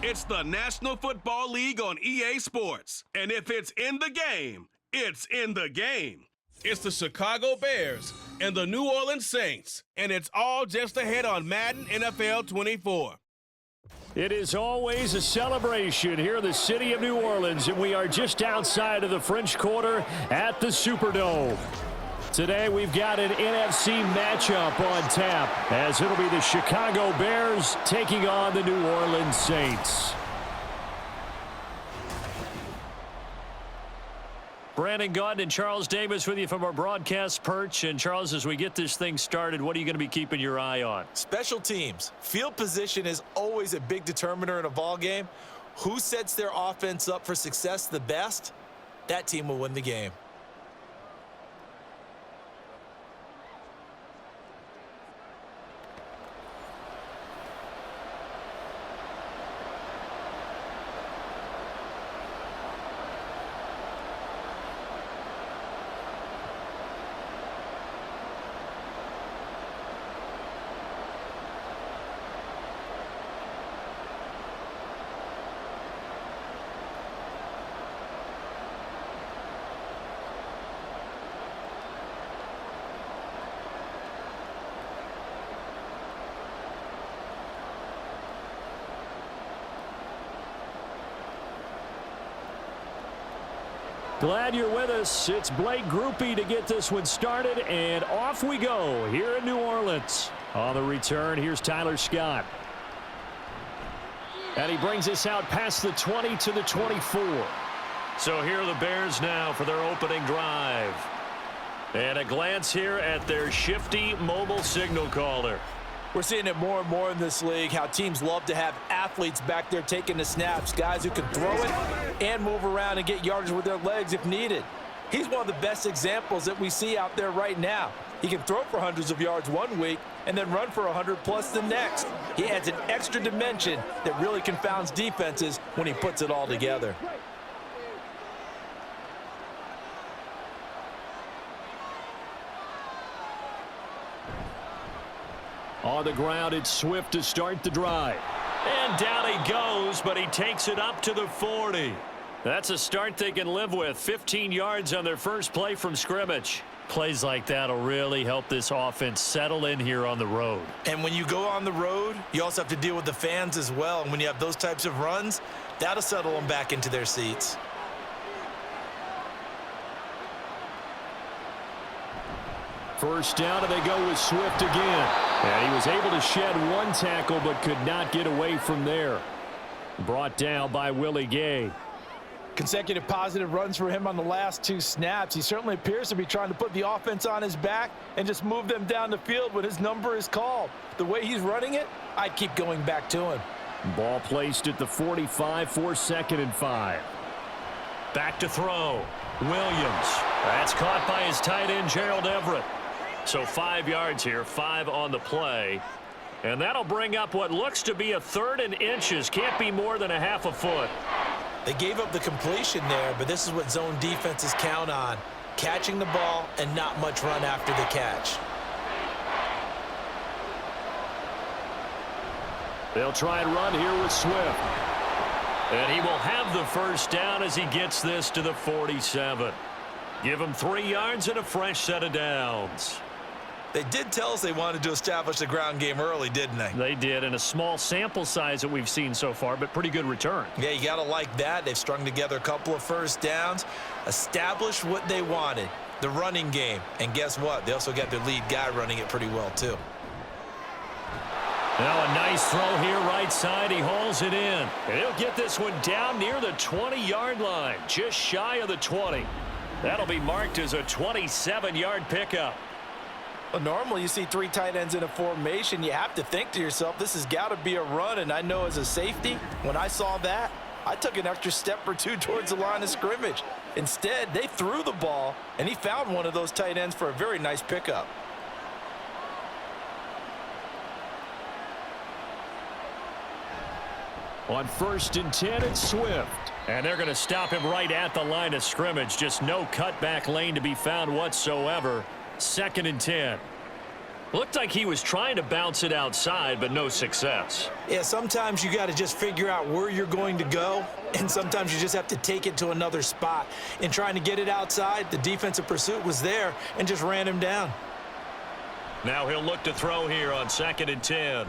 It's the National Football League on EA Sports. And if it's in the game, it's in the game. It's the Chicago Bears and the New Orleans Saints. And it's all just ahead on Madden NFL 24. It is always a celebration here in the city of New Orleans, and we are just outside of the French Quarter at the Superdome. Today we've got an NFC matchup on tap, as it'll be the Chicago Bears taking on the New Orleans Saints. Brandon Gaudin and Charles Davis with you from our broadcast perch. And Charles, as we get this thing started, what are you going to be keeping your eye on? Special teams. Field position is always a big determiner in a ball game. Who sets their offense up for success the best? That team will win the game. Glad you're with us. It's Blake Groupie to get this one started, and off we go here in New Orleans. On the return, here's Tyler Scott. And he brings us out past the 20 to the 24. So here are the Bears now for their opening drive. And a glance here at their shifty mobile signal caller. We're seeing it more and more in this league, how teams love to have athletes back there taking the snaps, guys who can throw it and move around and get yardage with their legs if needed. He's one of the best examples that we see out there right now. He can throw for hundreds of yards one week and then run for 100+ the next. He adds an extra dimension that really confounds defenses when he puts it all together. On the ground, it's Swift to start the drive. And down he goes, but he takes it up to the 40. That's a start they can live with. 15 yards on their first play from scrimmage. Plays like that will really help this offense settle in here on the road. And when you go on the road, you also have to deal with the fans as well. And when you have those types of runs, that'll settle them back into their seats. First down, and they go with Swift again. And he was able to shed one tackle, but could not get away from there. Brought down by Willie Gay. Consecutive positive runs for him on the last two snaps. He certainly appears to be trying to put the offense on his back and just move them down the field when his number is called. The way he's running it, I'd keep going back to him. Ball placed at the 45 for 2nd and 5. Back to throw. Williams. That's caught by his tight end, Gerald Everett. So 5 yards here, 5 on the play. And that'll bring up what looks to be a 3rd and inches. Can't be more than a half a foot. They gave up the completion there, but this is what zone defenses count on. Catching the ball and not much run after the catch. They'll try and run here with Swift. And he will have the first down as he gets this to the 47. Give him 3 yards and a fresh set of downs. They did tell us they wanted to establish the ground game early, didn't they? They did, in a small sample size that we've seen so far, but pretty good return. Yeah, you got to like that. They've strung together a couple of first downs, established what they wanted, the running game. And guess what? They also got their lead guy running it pretty well, too. Now a nice throw here right side. He hauls it in. And he'll get this one down near the 20-yard line, just shy of the 20. That'll be marked as a 27-yard pickup. Well, normally you see 3 tight ends in a formation. You have to think to yourself, this has got to be a run. And I know as a safety, when I saw that, I took an extra step or two towards the line of scrimmage. Instead, they threw the ball, and he found one of those tight ends for a very nice pickup. On 1st and 10, it's Swift. And they're going to stop him right at the line of scrimmage. Just no cutback lane to be found whatsoever. 2nd and 10. Looked like he was trying to bounce it outside, but no success. Yeah, sometimes you got to just figure out where you're going to go, and sometimes you just have to take it to another spot. In trying to get it outside, the defensive pursuit was there and just ran him down. Now he'll look to throw here on 2nd and 10.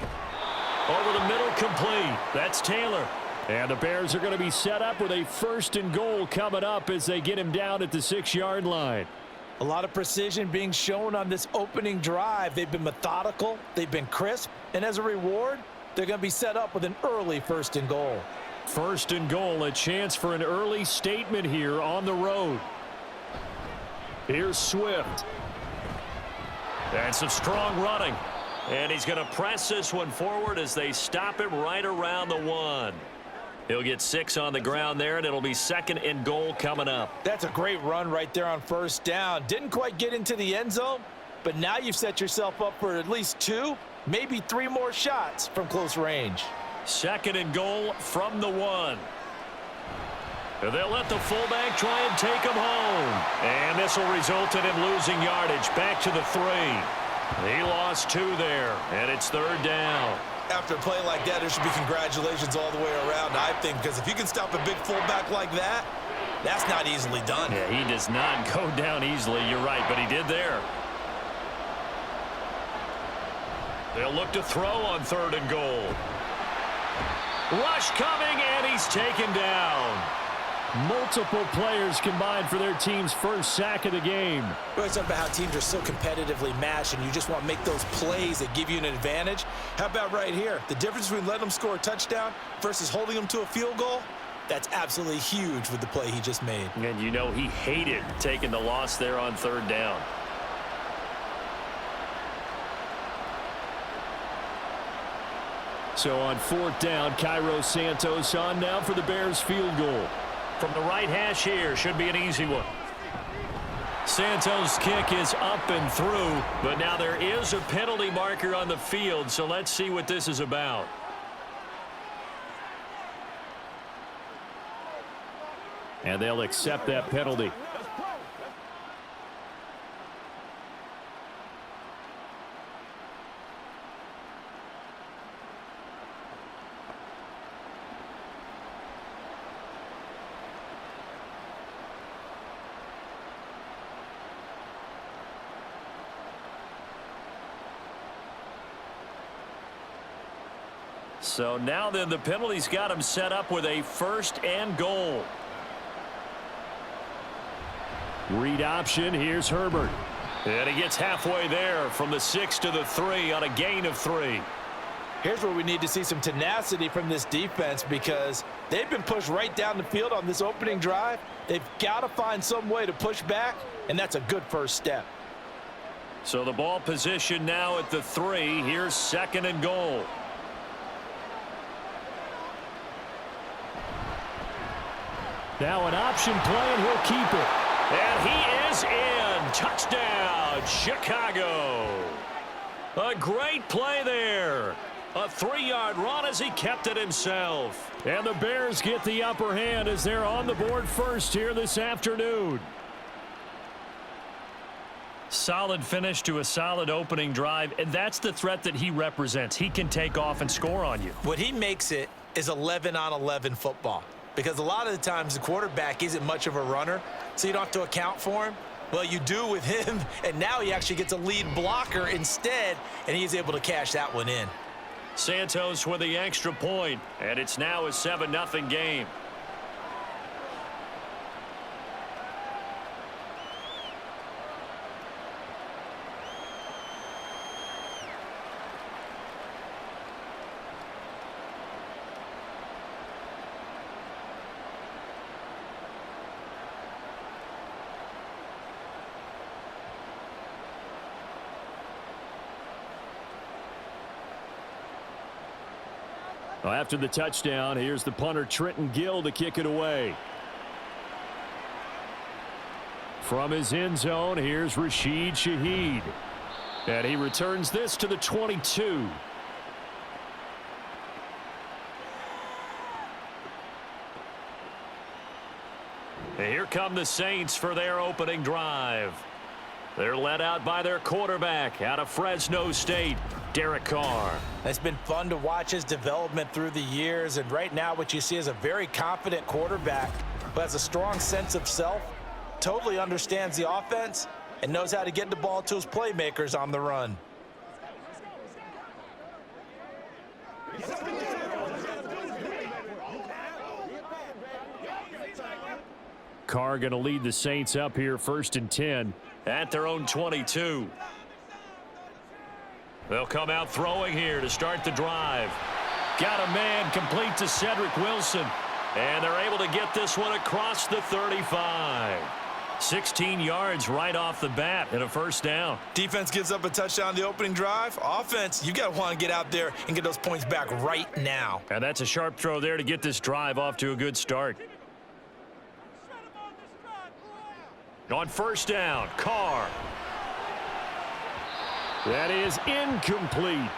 Over the middle, complete. That's Taylor. And the Bears are going to be set up with a 1st and goal coming up as they get him down at the 6-yard line. A lot of precision being shown on this opening drive. They've been methodical, they've been crisp, and as a reward, they're going to be set up with an early 1st and goal. 1st and goal, a chance for an early statement here on the road. Here's Swift. And some strong running. And he's going to press this one forward as they stop him right around the 1. He'll get 6 on the ground there, and it'll be 2nd and goal coming up. That's a great run right there on 1st down. Didn't quite get into the end zone, but now you've set yourself up for at least 2, maybe 3 more shots from close range. 2nd and goal from the 1. And they'll let the fullback try and take him home. And this will result in him losing yardage back to the 3. He lost 2 there, and it's 3rd down. After a play like that, there should be congratulations all the way around, I think, because if you can stop a big fullback like that, that's not easily done. Yeah, he does not go down easily, you're right, but he did there. They'll look to throw on 3rd and goal. Rush coming, and he's taken down. Multiple players combined for their team's 1st sack of the game. We always talk about how teams are so competitively matched, and you just want to make those plays that give you an advantage. How about right here? The difference between letting them score a touchdown versus holding them to a field goal, that's absolutely huge with the play he just made. And you know he hated taking the loss there on 3rd down. So on 4th down, Cairo Santos on now for the Bears field goal. From the right hash here, should be an easy one. Santos' kick is up and through, but now there is a penalty marker on the field, so let's see what this is about. And they'll accept that penalty. So now then the penalty's got him set up with a 1st and goal. Read option. Here's Herbert. And he gets halfway there from the 6 to the 3 on a gain of 3. Here's where we need to see some tenacity from this defense because they've been pushed right down the field on this opening drive. They've got to find some way to push back, and that's a good 1st step. So the ball position now at the 3. Here's 2nd and goal. Now an option play, and he'll keep it. And he is in. Touchdown, Chicago. A great play there. A 3-yard run as he kept it himself. And the Bears get the upper hand as they're on the board first here this afternoon. Solid finish to a solid opening drive, and that's the threat that he represents. He can take off and score on you. What he makes it is 11-on-11 football. Because a lot of the times the quarterback isn't much of a runner, so you don't have to account for him. Well, you do with him, and now he actually gets a lead blocker instead, and he's able to cash that one in. Santos with the extra point, and it's now a 7-0 game. Well, after the touchdown, here's the punter Trenton Gill to kick it away. From his end zone, here's Rashid Shaheed. And he returns this to the 22. And here come the Saints for their opening drive. They're led out by their quarterback out of Fresno State, Derek Carr. It's been fun to watch his development through the years, and right now what you see is a very confident quarterback who has a strong sense of self, totally understands the offense, and knows how to get the ball to his playmakers on the run. Carr going to lead the Saints up here 1st and 10. At their own 22. They'll come out throwing here to start the drive. Got a man complete to Cedric Wilson. And they're able to get this one across the 35. 16 yards right off the bat and a first down. Defense gives up a touchdown the opening drive. Offense, you got to want to get out there and get those points back right now. And that's a sharp throw there to get this drive off to a good start. On first down, Carr. That is incomplete.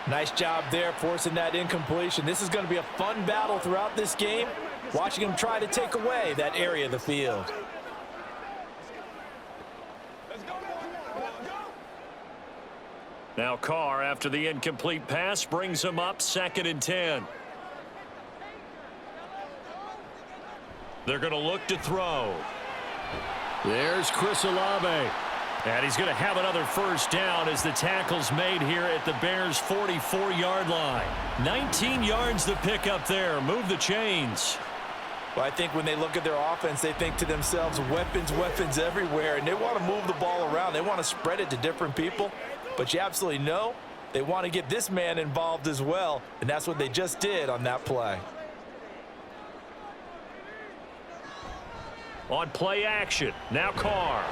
Nice job there forcing that incompletion. This is going to be a fun battle throughout this game, watching him try to take away that area of the field. Now Carr, after the incomplete pass, brings him up 2nd and 10. They're going to look to throw. There's Chris Olave. And he's going to have another first down as the tackle's made here at the Bears' 44-yard line. 19 yards to pick up there. Move the chains. Well, I think when they look at their offense, they think to themselves, weapons, weapons everywhere, and they want to move the ball around. They want to spread it to different people, but you absolutely know they want to get this man involved as well, and that's what they just did on that play. On play action, now Carr.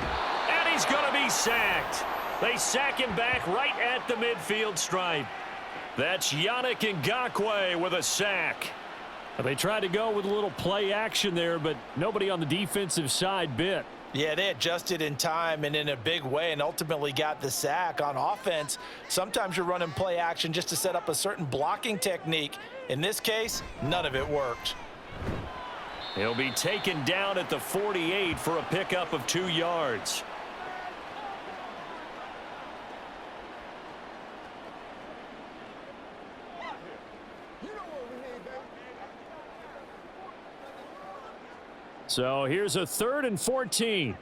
And he's going to be sacked. They sack him back right at the midfield stripe. That's Yannick Ngakoue with a sack. They tried to go with a little play action there, but nobody on the defensive side bit. Yeah, they adjusted in time and in a big way and ultimately got the sack. On offense, sometimes you're running play action just to set up a certain blocking technique. In this case, none of it worked. He'll be taken down at the 48 for a pickup of 2 yards. So here's a 3rd and 14.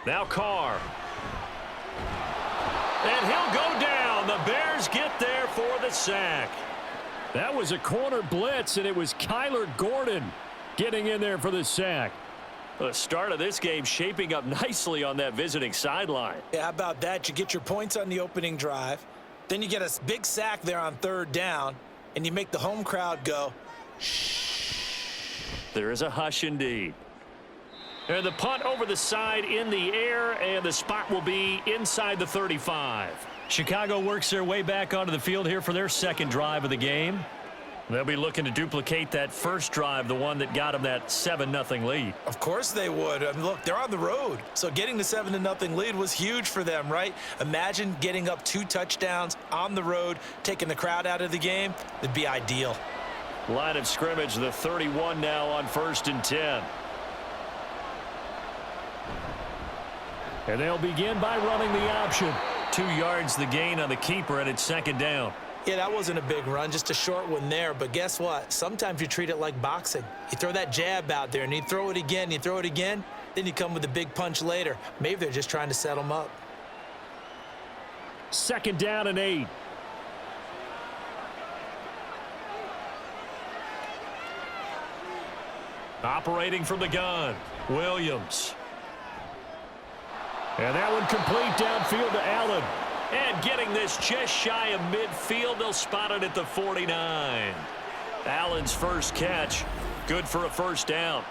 Now Carr. And he'll go down. The Bears get there for the sack. That was a corner blitz, and it was Kyler Gordon getting in there for the sack. The start of this game shaping up nicely on that visiting sideline. Yeah, how about that? You get your points on the opening drive, then you get a big sack there on 3rd down, and you make the home crowd go, shh. There is a hush indeed. And the punt over the side in the air, and the spot will be inside the 35. Chicago works their way back onto the field here for their 2nd drive of the game. They'll be looking to duplicate that first drive, the one that got them that 7-0 lead. Of course they would. I mean, look, they're on the road. So getting the 7-0 lead was huge for them, right? Imagine getting up 2 touchdowns on the road, taking the crowd out of the game. It'd be ideal. Line of scrimmage, the 31 now on 1st and 10. And they'll begin by running the option. 2 yards the gain on the keeper, and it's 2nd down. Yeah, that wasn't a big run, just a short one there. But guess what? Sometimes you treat it like boxing. You throw that jab out there, and you throw it again, you throw it again, then you come with a big punch later. Maybe they're just trying to set them up. 2nd down and 8. Operating from the gun, Williams. And that one complete downfield to Allen. And getting this just shy of midfield, they'll spot it at the 49. Allen's first catch, good for a first down.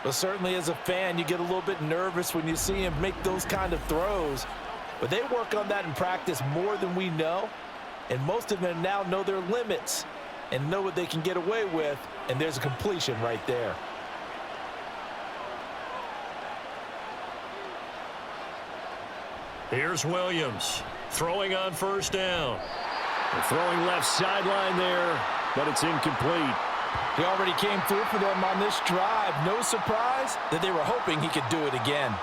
Well, certainly as a fan, you get a little bit nervous when you see him make those kind of throws. But they work on that in practice more than we know. And most of them now know their limits and know what they can get away with. And there's a completion right there. Here's Williams throwing on first down. They're throwing left sideline there, but it's incomplete. He already came through for them on this drive. No surprise that they were hoping he could do it again.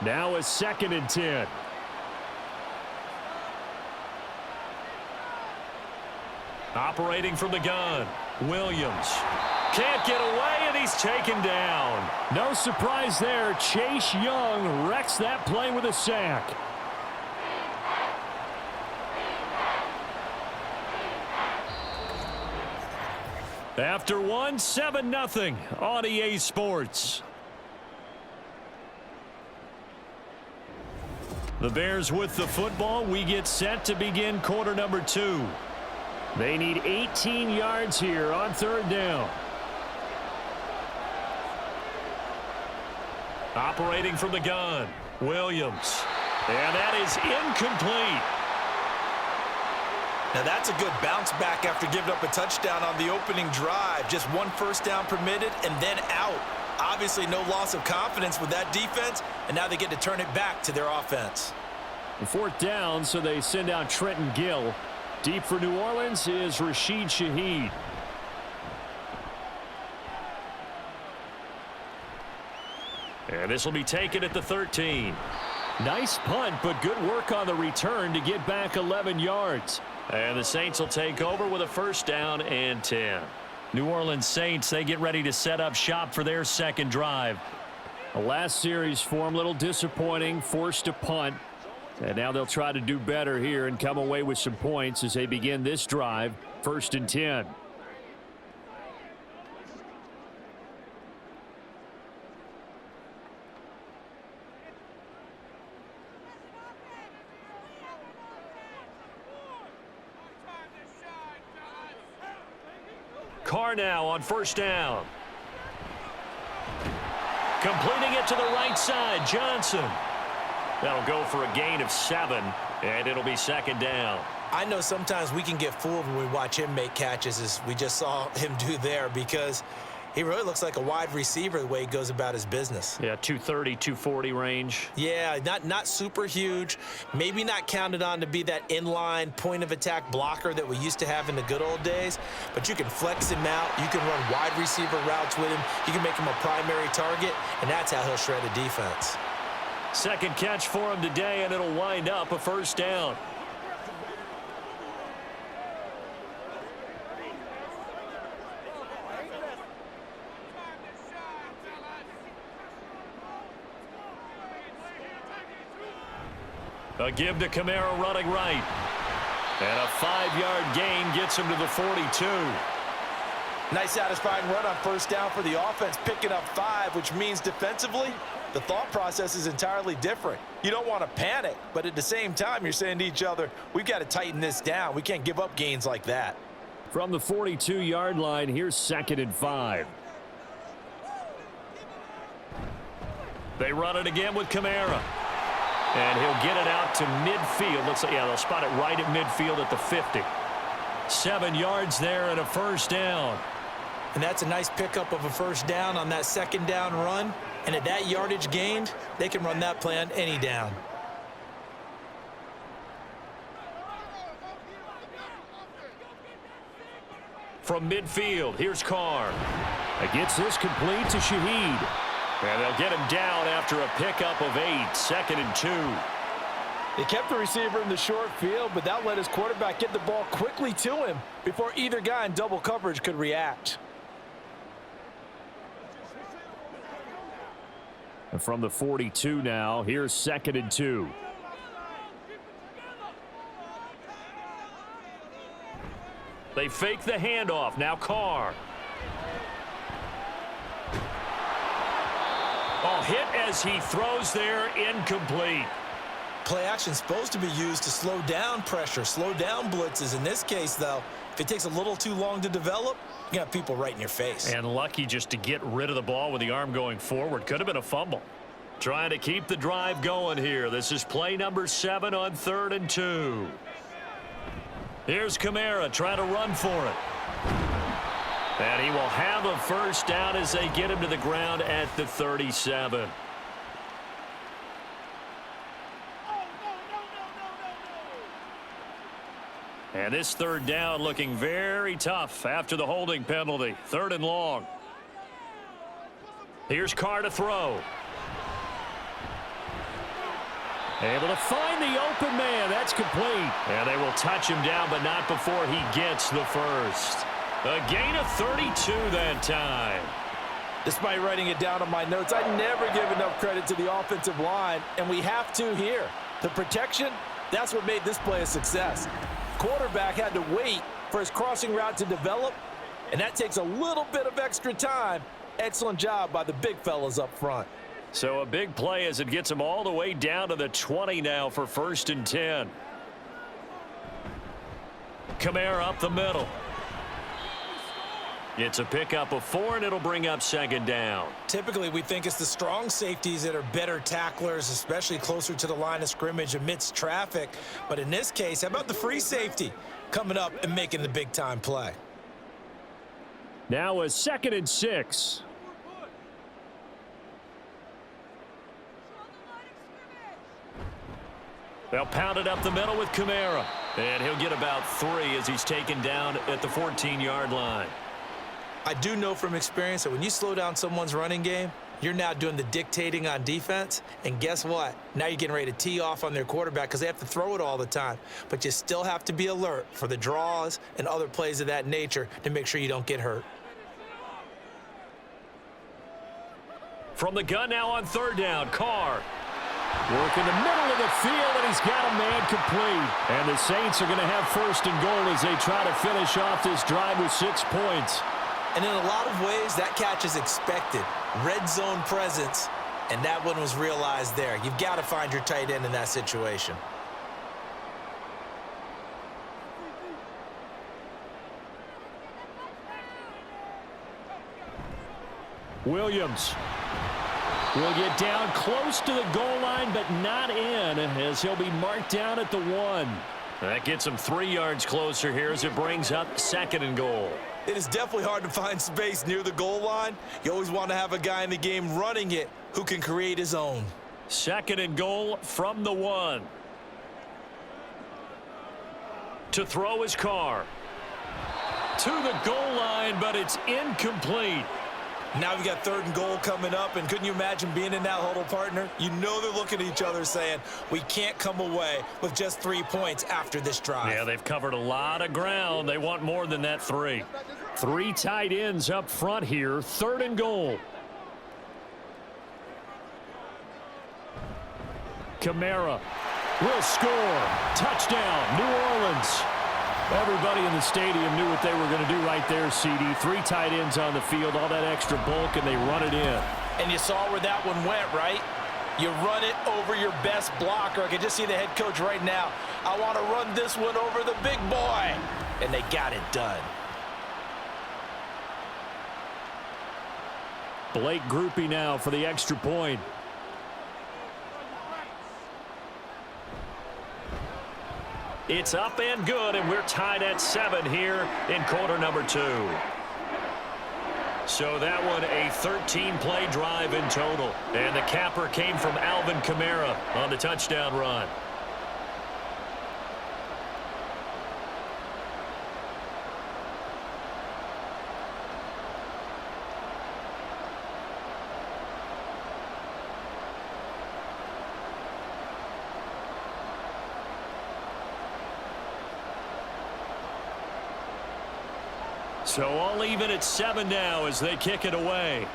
Now a 2nd and 10. Operating from the gun, Williams. Can't get away, and he's taken down. No surprise there. Chase Young wrecks that play with a sack. After one, 7-0 on EA Sports. The Bears with the football. We get set to begin quarter number 2. They need 18 yards here on 3rd down. Operating from the gun, Williams. And that is incomplete. Now that's a good bounce back after giving up a touchdown on the opening drive. Just 1 first down permitted and then out. Obviously no loss of confidence with that defense, and now they get to turn it back to their offense. 4th down, so they send out Trenton Gill. Deep for New Orleans is Rashid Shaheed. And this will be taken at the 13. Nice punt, but good work on the return to get back 11 yards. And the Saints will take over with a 1st down and 10. New Orleans Saints, they get ready to set up shop for their 2nd drive. The last series for them, a little disappointing, forced to punt. And now they'll try to do better here and come away with some points as they begin this drive, 1st and 10. Carr now on 1st down. Completing it to the right side, Johnson. That'll go for a gain of 7, and it'll be 2nd down. I know sometimes we can get fooled when we watch him make catches, as we just saw him do there, because he really looks like a wide receiver the way he goes about his business. Yeah, 230, 240 range. Yeah, not super huge. Maybe not counted on to be that inline point-of-attack blocker that we used to have in the good old days, but you can flex him out. You can run wide receiver routes with him. You can make him a primary target, and that's how he'll shred a defense. 2nd catch for him today, and it'll wind up a 1st down. A give to Kamara running right. And a 5-yard gain gets him to the 42. Nice satisfying run on 1st down for the offense, picking up 5, which means defensively, the thought process is entirely different. You don't want to panic, but at the same time, you're saying to each other, we've got to tighten this down. We can't give up gains like that. From the 42-yard line, here's 2nd and 5. They run it again with Kamara. And he'll get it out to midfield. Looks like, yeah, they'll spot it right at midfield at the 50. 7 yards there and a 1st down. And that's a nice pickup of a 1st down on that 2nd down run. And at that yardage gained, they can run that play on any down. From midfield, here's Carr. Gets this complete to Shaheed. And they'll get him down after a pickup of 8, 2nd and 2. They kept the receiver in the short field, but that let his quarterback get the ball quickly to him before either guy in double coverage could react. And from the 42 now, here's 2nd and 2. They fake the handoff. Now Carr. Oh, hit as he throws there, incomplete. Play action is supposed to be used to slow down pressure, slow down blitzes. In this case, though, if it takes a little too long to develop, you got people right in your face. And lucky just to get rid of the ball with the arm going forward. Could have been a fumble. Trying to keep the drive going here. This is play number 7 on 3rd and 2. Here's Kamara trying to run for it. And he will have a 1st down as they get him to the ground at the 37. And this third down looking very tough after the holding penalty. 3rd and long. Here's Carr to throw. Able to find the open man. That's complete. And they will touch him down, but not before he gets the first. A gain of 32 that time. Despite writing it down on my notes, I never give enough credit to the offensive line, and we have to here. The protection, that's what made this play a success. Quarterback had to wait for his crossing route to develop, and that takes a little bit of extra time. Excellent job by the big fellas up front. So a big play as it gets him all the way down to the 20 now for 1st and 10. Kamara up the middle. It's a pickup of 4, and it'll bring up 2nd down. Typically, we think it's the strong safeties that are better tacklers, especially closer to the line of scrimmage amidst traffic. But in this case, how about the free safety coming up and making the big-time play? Now a 2nd and 6. They'll pound it up the middle with Kamara. And he'll get about 3 as he's taken down at the 14-yard line. I do know from experience that when you slow down someone's running game, you're now doing the dictating on defense. And guess what? Now you're getting ready to tee off on their quarterback because they have to throw it all the time. But you still have to be alert for the draws and other plays of that nature to make sure you don't get hurt. From the gun now on 3rd down, Carr. Work in the middle of the field, and he's got a man complete. And the Saints are going to have 1st and goal as they try to finish off this drive with 6 points. And in a lot of ways, that catch is expected. Red zone presence, and that one was realized there. You've got to find your tight end in that situation. Williams will get down close to the goal line, but not in, as he'll be marked down at the 1. That gets him 3 yards closer here as it brings up 2nd and goal. It is definitely hard to find space near the goal line. You always want to have a guy in the game running it who can create his own. 2nd and goal from the 1. To throw his Carr. To the goal line, but it's incomplete. Now we've got 3rd and goal coming up, and couldn't you imagine being in that huddle, partner? You know they're looking at each other saying, we can't come away with just 3 points after this drive. Yeah, they've covered a lot of ground. They want more than that 3. 3 tight ends up front here, 3rd and goal. Kamara will score. Touchdown, New Orleans. Everybody in the stadium knew what they were going to do right there, CD. 3 tight ends on the field, all that extra bulk, and they run it in. And you saw where that one went, right? You run it over your best blocker. I can just see the head coach right now. I want to run this one over the big boy. And they got it done. Blake Groupie now for the extra point. It's up and good, and we're tied at 7 here in quarter number 2. So that one a 13-play drive in total. And the capper came from Alvin Kamara on the touchdown run. So all even at 7 now as they kick it away.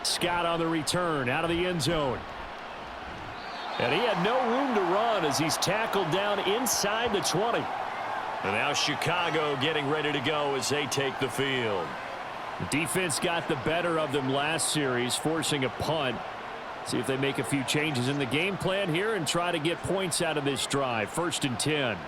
Scott on the return out of the end zone. And he had no room to run as he's tackled down inside the 20. And now Chicago getting ready to go as they take the field. The defense got the better of them last series, forcing a punt. See if they make a few changes in the game plan here and try to get points out of this drive. 1st and 10.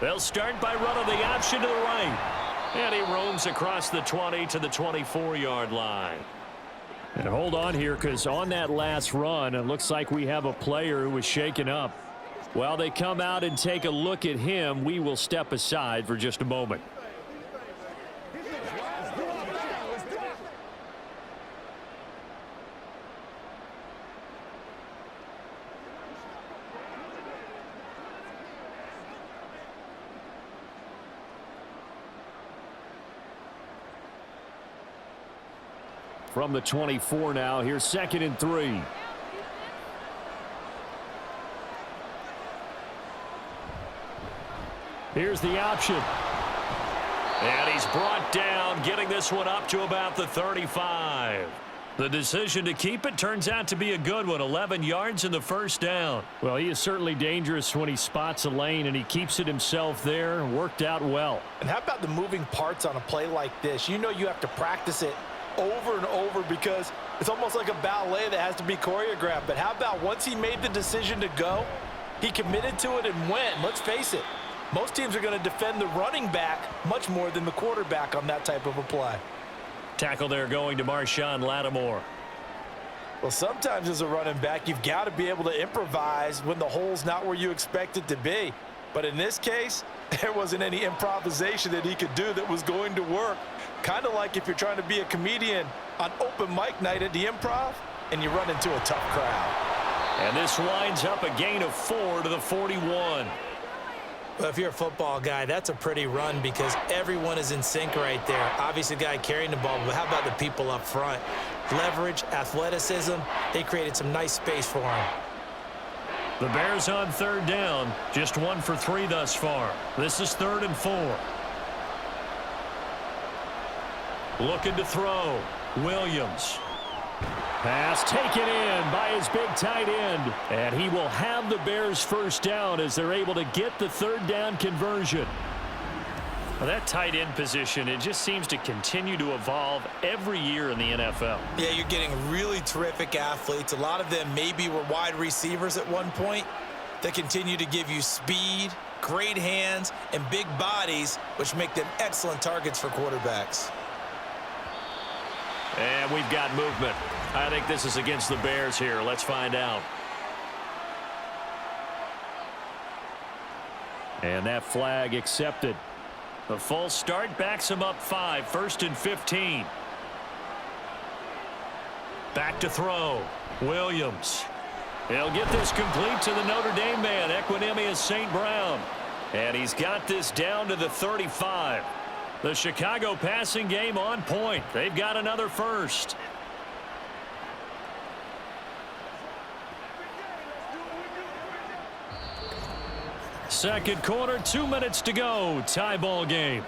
They'll start by running the option to the right. And he roams across the 20 to the 24-yard line. And hold on here, because on that last run, it looks like we have a player who was shaken up. While they come out and take a look at him, we will step aside for just a moment. From the 24 now, here's 2nd and 3. Here's the option. And he's brought down, getting this one up to about the 35. The decision to keep it turns out to be a good one. 11 yards in the first down. Well, he is certainly dangerous when he spots a lane, and he keeps it himself there. Worked out well. And how about the moving parts on a play like this? You know you have to practice it over and over because it's almost like a ballet that has to be choreographed. But how about once he made the decision to go, he committed to it and went. Let's face it, most teams are going to defend the running back much more than the quarterback on that type of a play. Tackle there going to Marshawn Lattimore. Well, sometimes as a running back, you've got to be able to improvise when the hole's not where you expect it to be. But in this case, there wasn't any improvisation that he could do that was going to work. Kind of like if you're trying to be a comedian on open mic night at the Improv and you run into a tough crowd. And this winds up a gain of 4 to the 41. Well, if you're a football guy, that's a pretty run because everyone is in sync right there. Obviously, the guy carrying the ball, but how about the people up front? Leverage, athleticism, they created some nice space for him. The Bears on 3rd down, just 1 for 3 thus far. This is 3rd and 4. Looking to throw. Williams. Pass taken in by his big tight end. And he will have the Bears first down as they're able to get the 3rd down conversion. Well, that tight end position, it just seems to continue to evolve every year in the NFL. Yeah, you're getting really terrific athletes. A lot of them maybe were wide receivers at one point that continue to give you speed, great hands, and big bodies, which make them excellent targets for quarterbacks. And we've got movement. I think this is against the Bears here. Let's find out. And that flag accepted. The full start backs him up 5, 1st and 15. Back to throw. Williams. He'll get this complete to the Notre Dame man, Equanimeous St. Brown. And he's got this down to the 35. The Chicago passing game on point. They've got another first. Second quarter, 2 minutes to go. Tie ball game.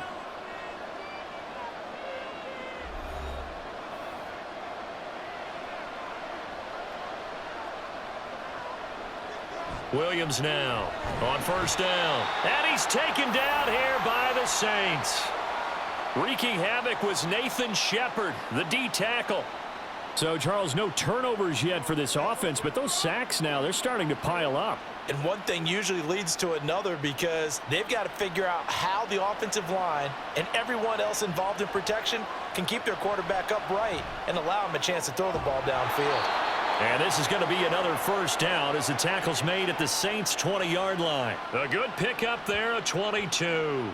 Williams now on 1st down. And he's taken down here by the Saints. Wreaking havoc was Nathan Shepard, the D tackle. So, Charles, no turnovers yet for this offense, but those sacks now, they're starting to pile up. And one thing usually leads to another because they've got to figure out how the offensive line and everyone else involved in protection can keep their quarterback upright and allow him a chance to throw the ball downfield. And this is going to be another first down as the tackle's made at the Saints' 20-yard line. A good pickup there, a 22.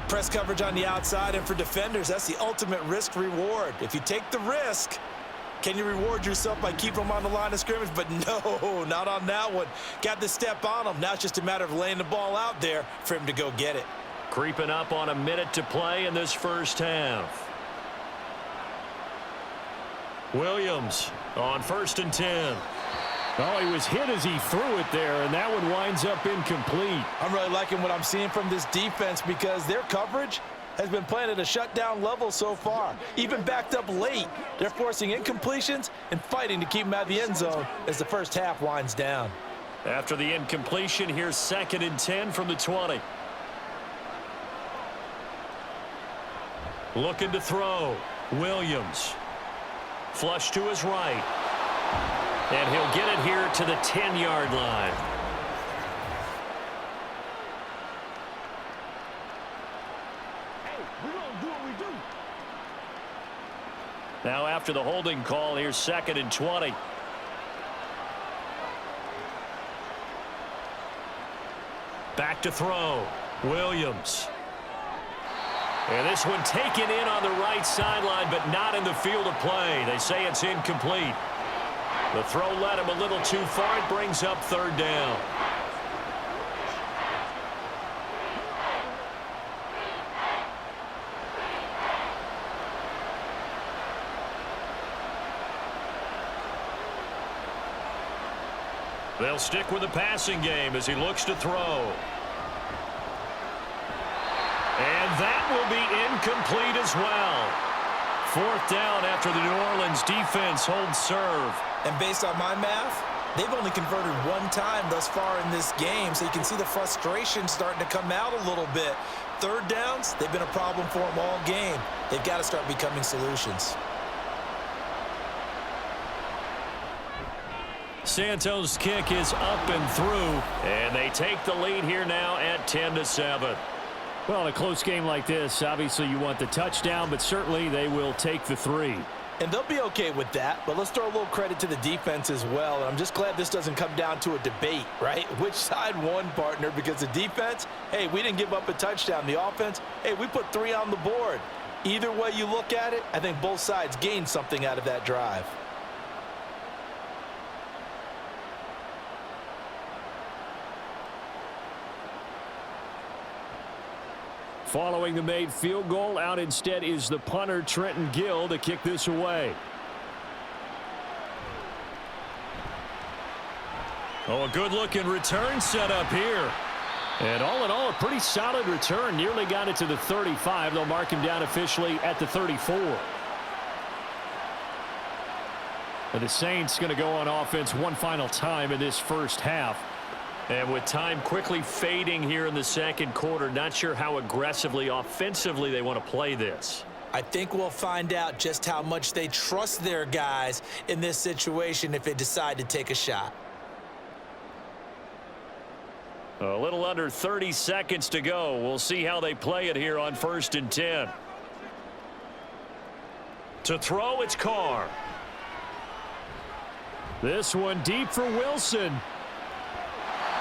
Press coverage on the outside, and for defenders, that's the ultimate risk-reward. If you take the risk, can you reward yourself by keeping them on the line of scrimmage? But no, not on that one. Got the step on him. Now it's just a matter of laying the ball out there for him to go get it. Creeping up on a minute to play in this first half. Williams on 1st and 10. Oh, he was hit as he threw it there, and that one winds up incomplete. I'm really liking what I'm seeing from this defense because their coverage has been playing at a shutdown level so far. Even backed up late, they're forcing incompletions and fighting to keep them out of the end zone as the first half winds down. After the incompletion, here's 2nd and 10 from the 20. Looking to throw. Williams. Flush to his right. And he'll get it here to the 10-yard line. Now after the holding call, here's 2nd and 20. Back to throw. Williams. And this one taken in on the right sideline, but not in the field of play. They say it's incomplete. The throw led him a little too far. It brings up third down. They'll stick with the passing game as he looks to throw. And that will be incomplete as well. Fourth down after the New Orleans defense holds serve. And based on my math, they've only converted one time thus far in this game, so you can see the frustration starting to come out a little bit. Third downs, they've been a problem for them all game. They've got to start becoming solutions. Santos' kick is up and through, and they take the lead here now at 10-7. Well, in a close game like this, obviously you want the touchdown, but certainly they will take the 3. And they'll be okay with that, but let's throw a little credit to the defense as well. And I'm just glad this doesn't come down to a debate, right? Which side won, partner? Because the defense, hey, we didn't give up a touchdown. The offense, hey, we put 3 on the board. Either way you look at it, I think both sides gained something out of that drive. Following the made field goal, out instead is the punter, Trenton Gill, to kick this away. Oh, a good-looking return set up here. And all in all, a pretty solid return. Nearly got it to the 35. They'll mark him down officially at the 34. And the Saints going to go on offense one final time in this first half. And with time quickly fading here in the second quarter, not sure how aggressively, offensively they want to play this. I think we'll find out just how much they trust their guys in this situation if they decide to take a shot. A little under 30 seconds to go. We'll see how they play it here on 1st and 10. To throw, it's Carr. This one deep for Wilson.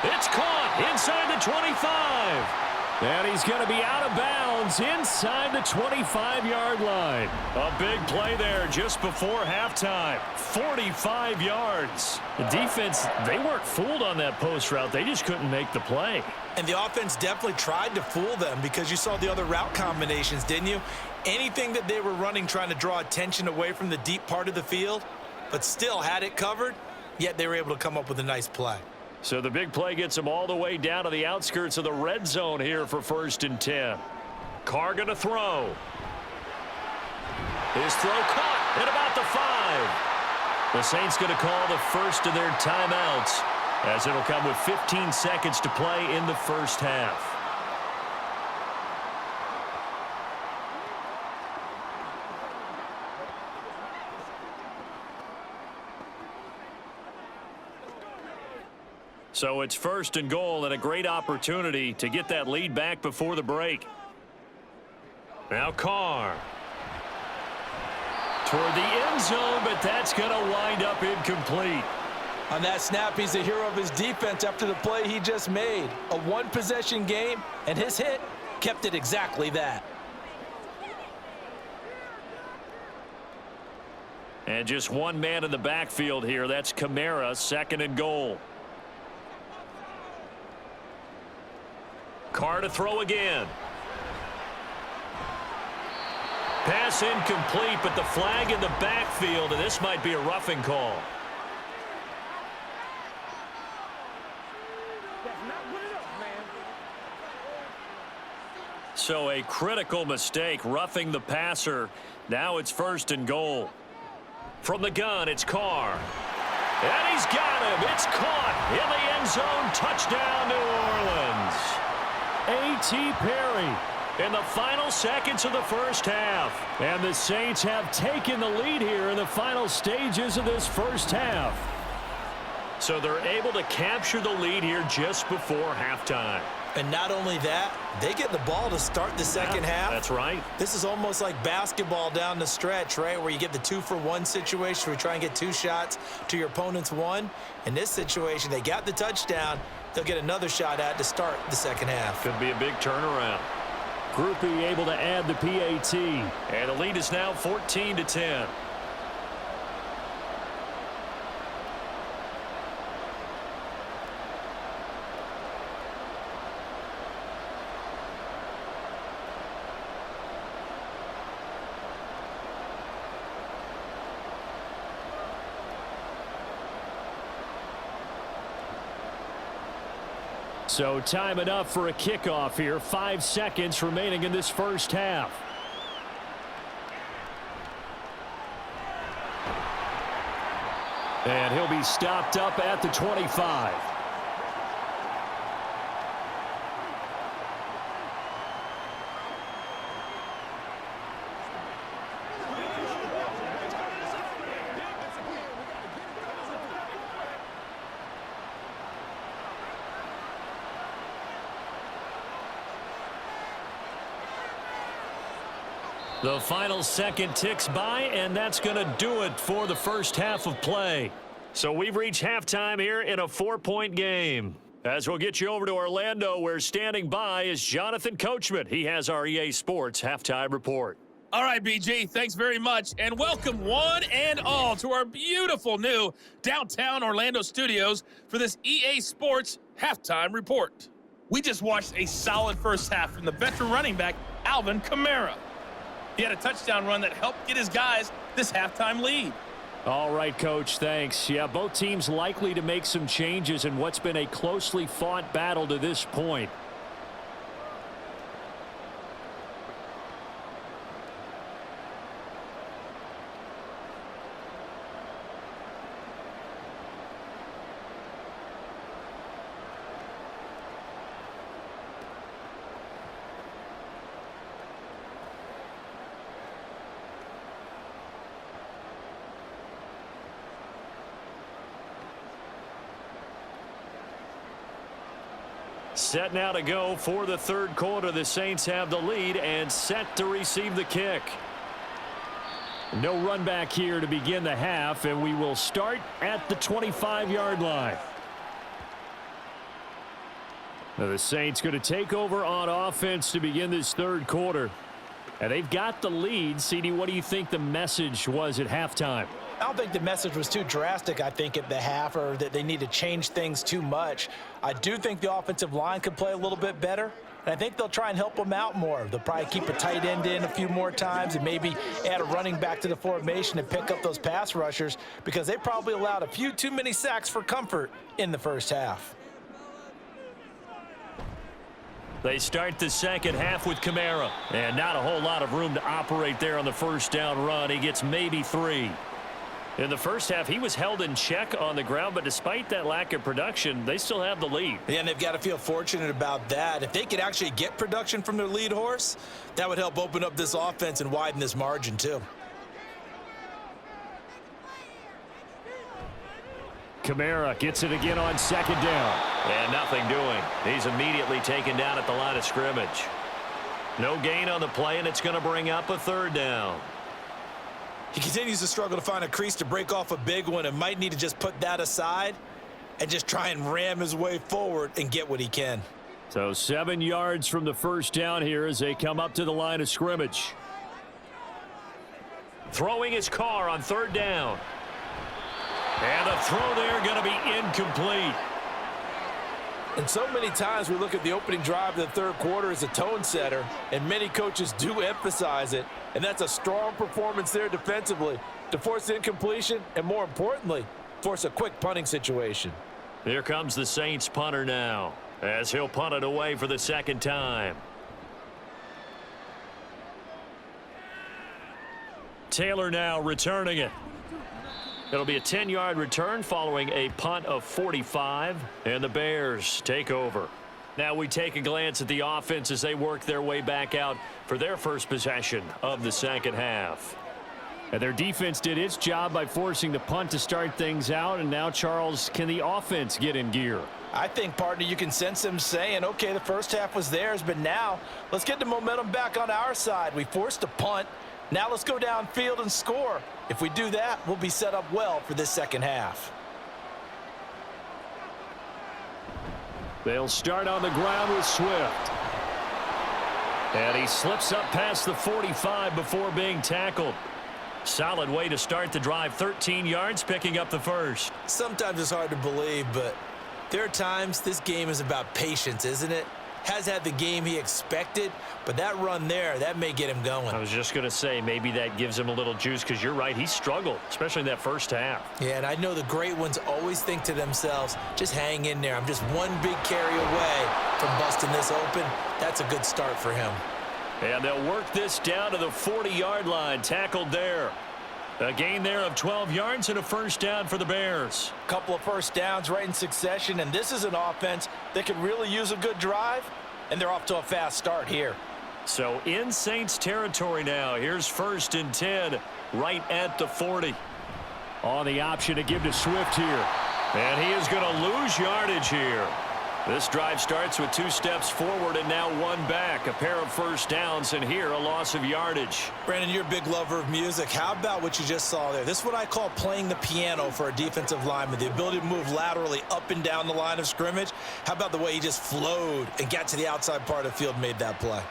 It's caught inside the 25. And he's going to be out of bounds inside the 25-yard line. A big play there just before halftime. 45 yards. The defense, they weren't fooled on that post route. They just couldn't make the play. And the offense definitely tried to fool them because you saw the other route combinations, didn't you? Anything that they were running trying to draw attention away from the deep part of the field, but still had it covered, yet they were able to come up with a nice play. So the big play gets them all the way down to the outskirts of the red zone here for 1st and 10. Carr going to throw. His throw caught at about the 5. The Saints going to call the first of their timeouts as it'll come with 15 seconds to play in the first half. So it's 1st and goal and a great opportunity to get that lead back before the break. Now Carr. Toward the end zone, but that's going to wind up incomplete. On that snap, he's the hero of his defense after the play he just made. A one-possession game, and his hit kept it exactly that. And just one man in the backfield here. That's Kamara, 2nd and goal. Carr to throw again. Pass incomplete, but the flag in the backfield, and this might be a roughing call. So a critical mistake, roughing the passer. Now it's 1st and goal. From the gun, it's Carr. And he's got him. It's caught in the end zone. Touchdown, New Orleans. A.T. Perry in the final seconds of the first half. And the Saints have taken the lead here in the final stages of this first half. So they're able to capture the lead here just before halftime. And not only that, they get the ball to start the second half. That's right. This is almost like basketball down the stretch, right, where you get the 2-for-1 situation where you try and get 2 shots to your opponent's 1. In this situation, they got the touchdown. they'll get another shot at to start the second half. Could be a big turnaround. Groupie able to add the PAT. And the lead is now 14-10. So time enough for a kickoff here. 5 seconds remaining in this first half. And he'll be stopped up at the 25. The final second ticks by, and that's going to do it for the first half of play. So we've reached halftime here in a 4-point game. As we'll get you over to Orlando, where standing by is Jonathan Coachman. He has our EA Sports halftime report. All right, BG, thanks very much, and welcome one and all to our beautiful new downtown Orlando studios for this EA Sports halftime report. We just watched a solid first half from the veteran running back, Alvin Kamara. He had a touchdown run that helped get his guys this halftime lead. All right, Coach, thanks. Yeah, both teams likely to make some changes in what's been a closely fought battle to this point. Set now to go for the third quarter. The Saints have the lead and set to receive the kick. No run back here to begin the half, and we will start at the 25-yard line. Now the Saints going to take over on offense to begin this third quarter. And they've got the lead. CD, what do you think the message was at halftime? I don't think the message was too drastic, I think, at the half, or that they need to change things too much. I do think the offensive line could play a little bit better, and I think they'll try and help them out more. They'll probably keep a tight end in a few more times and maybe add a running back to the formation and pick up those pass rushers, because they probably allowed a few too many sacks for comfort in the first half. They start the second half with Kamara, and not a whole lot of room to operate there on the first down run. He gets maybe 3. In the first half, he was held in check on the ground, but despite that lack of production, they still have the lead. Yeah, and they've got to feel fortunate about that. If they could actually get production from their lead horse, that would help open up this offense and widen this margin too. Kamara gets it again on second down. And nothing doing. He's immediately taken down at the line of scrimmage. No gain on the play, and it's going to bring up a third down. He continues to struggle to find a crease to break off a big one, and might need to just put that aside and just try and ram his way forward and get what he can. So 7 yards from the first down here as they come up to the line of scrimmage. Throwing his car on third down. And the throw there going to be incomplete. And so many times we look at the opening drive of the third quarter as a tone setter, and many coaches do emphasize it, and that's a strong performance there defensively to force incompletion and, more importantly, force a quick punting situation. Here comes the Saints punter now as he'll punt it away for the second time. Taylor now returning it. It'll be a 10-yard return following a punt of 45, and the Bears take over. Now we take a glance at the offense as they work their way back out for their first possession of the second half. And their defense did its job by forcing the punt to start things out, and now, Charles, can the offense get in gear? I think, partner, you can sense them saying, okay, the first half was theirs, but now let's get the momentum back on our side. We forced a punt. Now let's go downfield and score. If we do that, we'll be set up well for this second half. They'll start on the ground with Swift. And he slips up past the 45 before being tackled. Solid way to start the drive. 13 yards, picking up the first. Sometimes it's hard to believe, but there are times this game is about patience, isn't it? Has had the game he expected, but that run there, that may get him going. I was just going to say, maybe that gives him a little juice, because you're right, he struggled, especially in that first half. Yeah, and I know the great ones always think to themselves, just hang in there. I'm just one big carry away from busting this open. That's a good start for him. And they'll work this down to the 40-yard line, tackled there. A gain there of 12 yards and a first down for the Bears. Couple of first downs right in succession, and this is an offense that could really use a good drive, and they're off to a fast start here. So in Saints territory now. Here's 1st and 10 right at the 40. On the option to give to Swift here. And he is going to lose yardage here. This drive starts with 2 steps forward and now 1 back. A pair of first downs, and here a loss of yardage. Brandon, you're a big lover of music. How about what you just saw there? This is what I call playing the piano for a defensive lineman, the ability to move laterally up and down the line of scrimmage. How about the way he just flowed and got to the outside part of the field and made that play?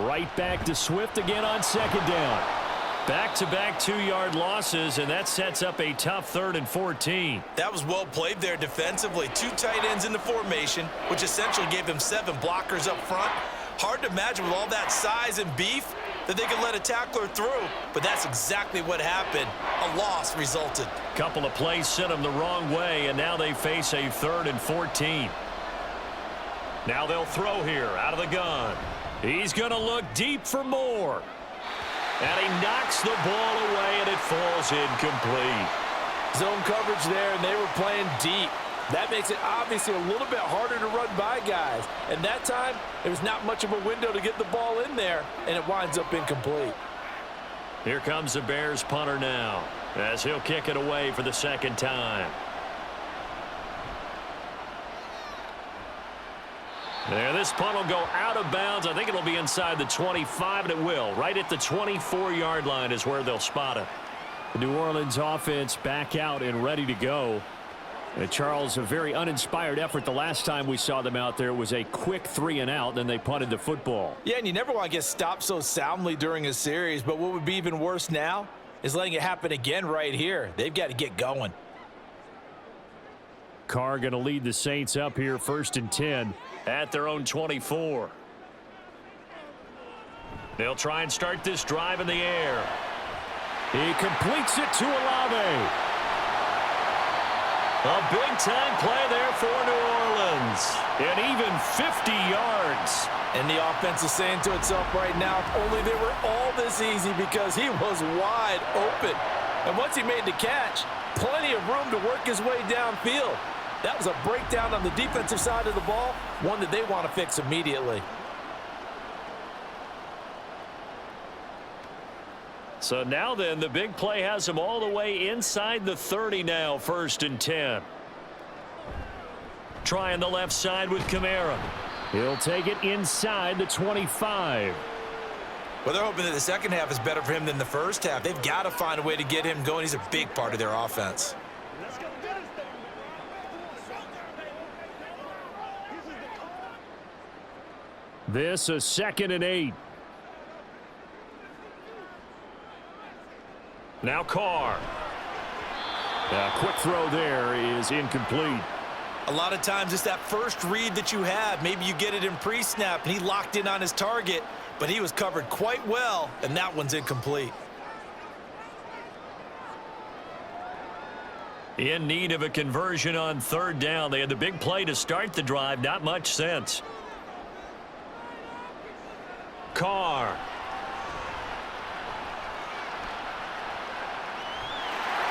Right back to Swift again on 2nd down. Back-to-back 2-yard losses, and that sets up a tough 3rd and 14. That was well played there defensively. 2 tight ends in the formation, which essentially gave them 7 blockers up front. Hard to imagine with all that size and beef that they could let a tackler through, but that's exactly what happened. A loss resulted. Couple of plays sent them the wrong way, and now they face a 3rd and 14. Now they'll throw here out of the gun. He's going to look deep for more. And he knocks the ball away, and it falls incomplete. Zone coverage there, and they were playing deep. That makes it obviously a little bit harder to run by guys. And that time, there was not much of a window to get the ball in there, and it winds up incomplete. Here comes the Bears punter now, as he'll kick it away for the 2nd time. There, this punt will go out of bounds. I think it'll be inside the 25, and it will. Right at the 24-yard line is where they'll spot it. The New Orleans offense back out and ready to go. And Charles, a very uninspired effort. The last time we saw them out there was a quick 3-and-out, then they punted the football. Yeah, and you never want to get stopped so soundly during a series, but what would be even worse now is letting it happen again right here. They've got to get going. Carr going to lead the Saints up here, 1st and 10. At their own 24. They'll try and start this drive in the air. He completes it to Olave. A big-time play there for New Orleans. And even 50 yards. And the offense is saying to itself right now, if only they were all this easy, because he was wide open. And once he made the catch, plenty of room to work his way downfield. That was a breakdown on the defensive side of the ball, one that they want to fix immediately. So now then, the big play has him all the way inside the 30 now, 1st and 10. Trying the left side with Kamara. He'll take it inside the 25. Well, they're hoping that the second half is better for him than the first half. They've got to find a way to get him going. He's a big part of their offense. This a 2nd and 8. Now Carr. A quick throw there is incomplete. A lot of times it's that first read that you have. Maybe you get it in pre-snap, and he locked in on his target, but he was covered quite well, and that one's incomplete. In need of a conversion on 3rd down. They had the big play to start the drive. Not much sense. Carr.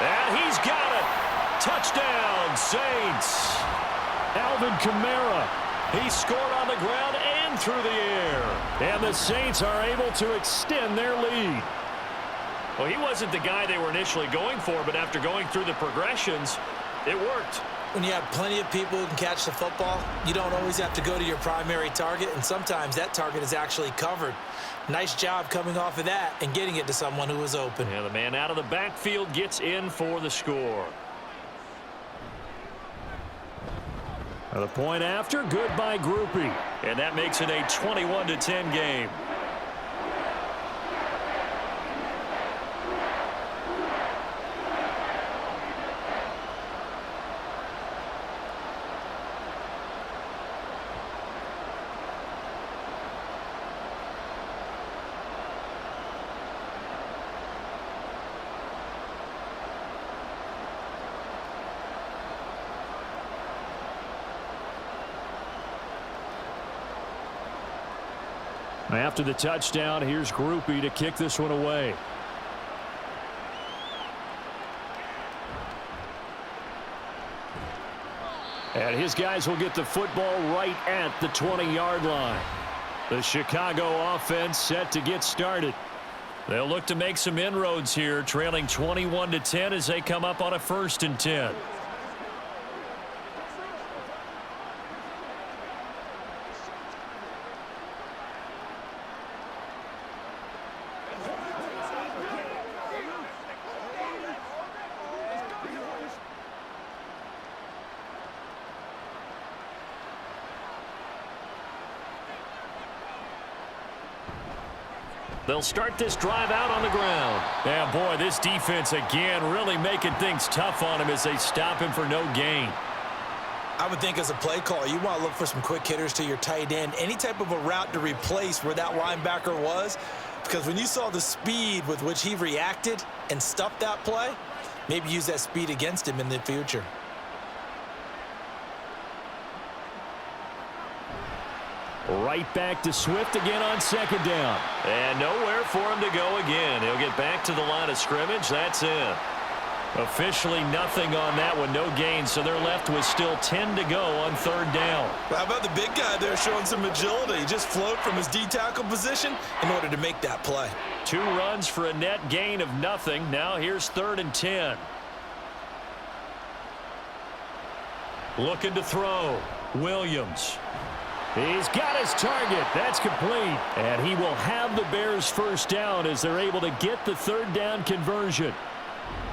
And he's got it. Touchdown, Saints. Alvin Kamara. He scored on the ground and through the air. And the Saints are able to extend their lead. Well, he wasn't the guy they were initially going for, but after going through the progressions, it worked. When you have plenty of people who can catch the football, you don't always have to go to your primary target, and sometimes that target is actually covered. Nice job coming off of that and getting it to someone who was open. Yeah, the man out of the backfield gets in for the score. The point after, good by Groupie. And that makes it a 21-10 game. After the touchdown, here's Groupie to kick this one away. And his guys will get the football right at the 20-yard line. The Chicago offense set to get started. They'll look to make some inroads here, trailing 21-10 as they come up on a 1st and 10. They'll start this drive out on the ground. Yeah, boy, this defense again really making things tough on him as they stop him for no gain. I would think as a play caller, you want to look for some quick hitters to your tight end. Any type of a route to replace where that linebacker was. Because when you saw the speed with which he reacted and stuffed that play, maybe use that speed against him in the future. Right back to Swift again on 2nd down. And nowhere for him to go again. He'll get back to the line of scrimmage. That's it. Officially nothing on that one. No gain, so they're left with still 10 to go on 3rd down. Well, how about the big guy there showing some agility? He just float from his D-tackle position in order to make that play. 2 runs for a net gain of nothing. Now here's 3rd and 10. Looking to throw. Williams. He's got his target. That's complete. And he will have the Bears 1st down as they're able to get the 3rd down conversion.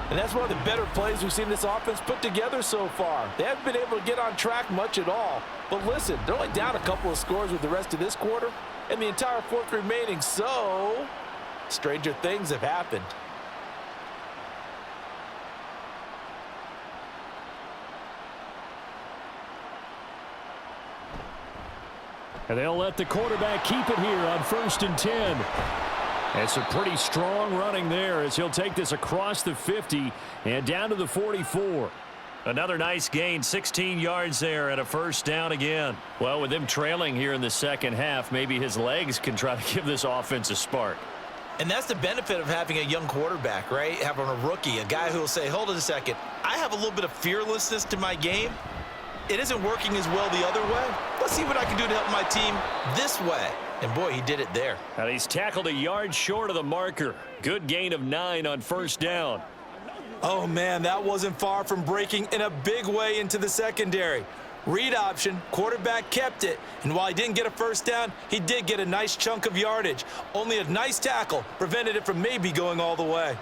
And that's one of the better plays we've seen this offense put together so far. They haven't been able to get on track much at all. But listen, they're only down a couple of scores with the rest of this quarter and the entire 4th remaining. So, stranger things have happened. And they'll let the quarterback keep it here on 1st and 10. And some pretty strong running there as he'll take this across the 50 and down to the 44. Another nice gain, 16 yards there and a 1st down again. Well, with them trailing here in the 2nd half, maybe his legs can try to give this offense a spark. And that's the benefit of having a young quarterback, right? Having a rookie, a guy who will say, hold it a second, I have a little bit of fearlessness to my game. It isn't working as well the other way. Let's see what I can do to help my team this way. And boy, he did it there. And he's tackled a yard short of the marker. Good gain of 9 on 1st down. Oh, man, that wasn't far from breaking in a big way into the secondary. Read option, quarterback kept it. And while he didn't get a 1st down, he did get a nice chunk of yardage. Only a nice tackle prevented it from maybe going all the way.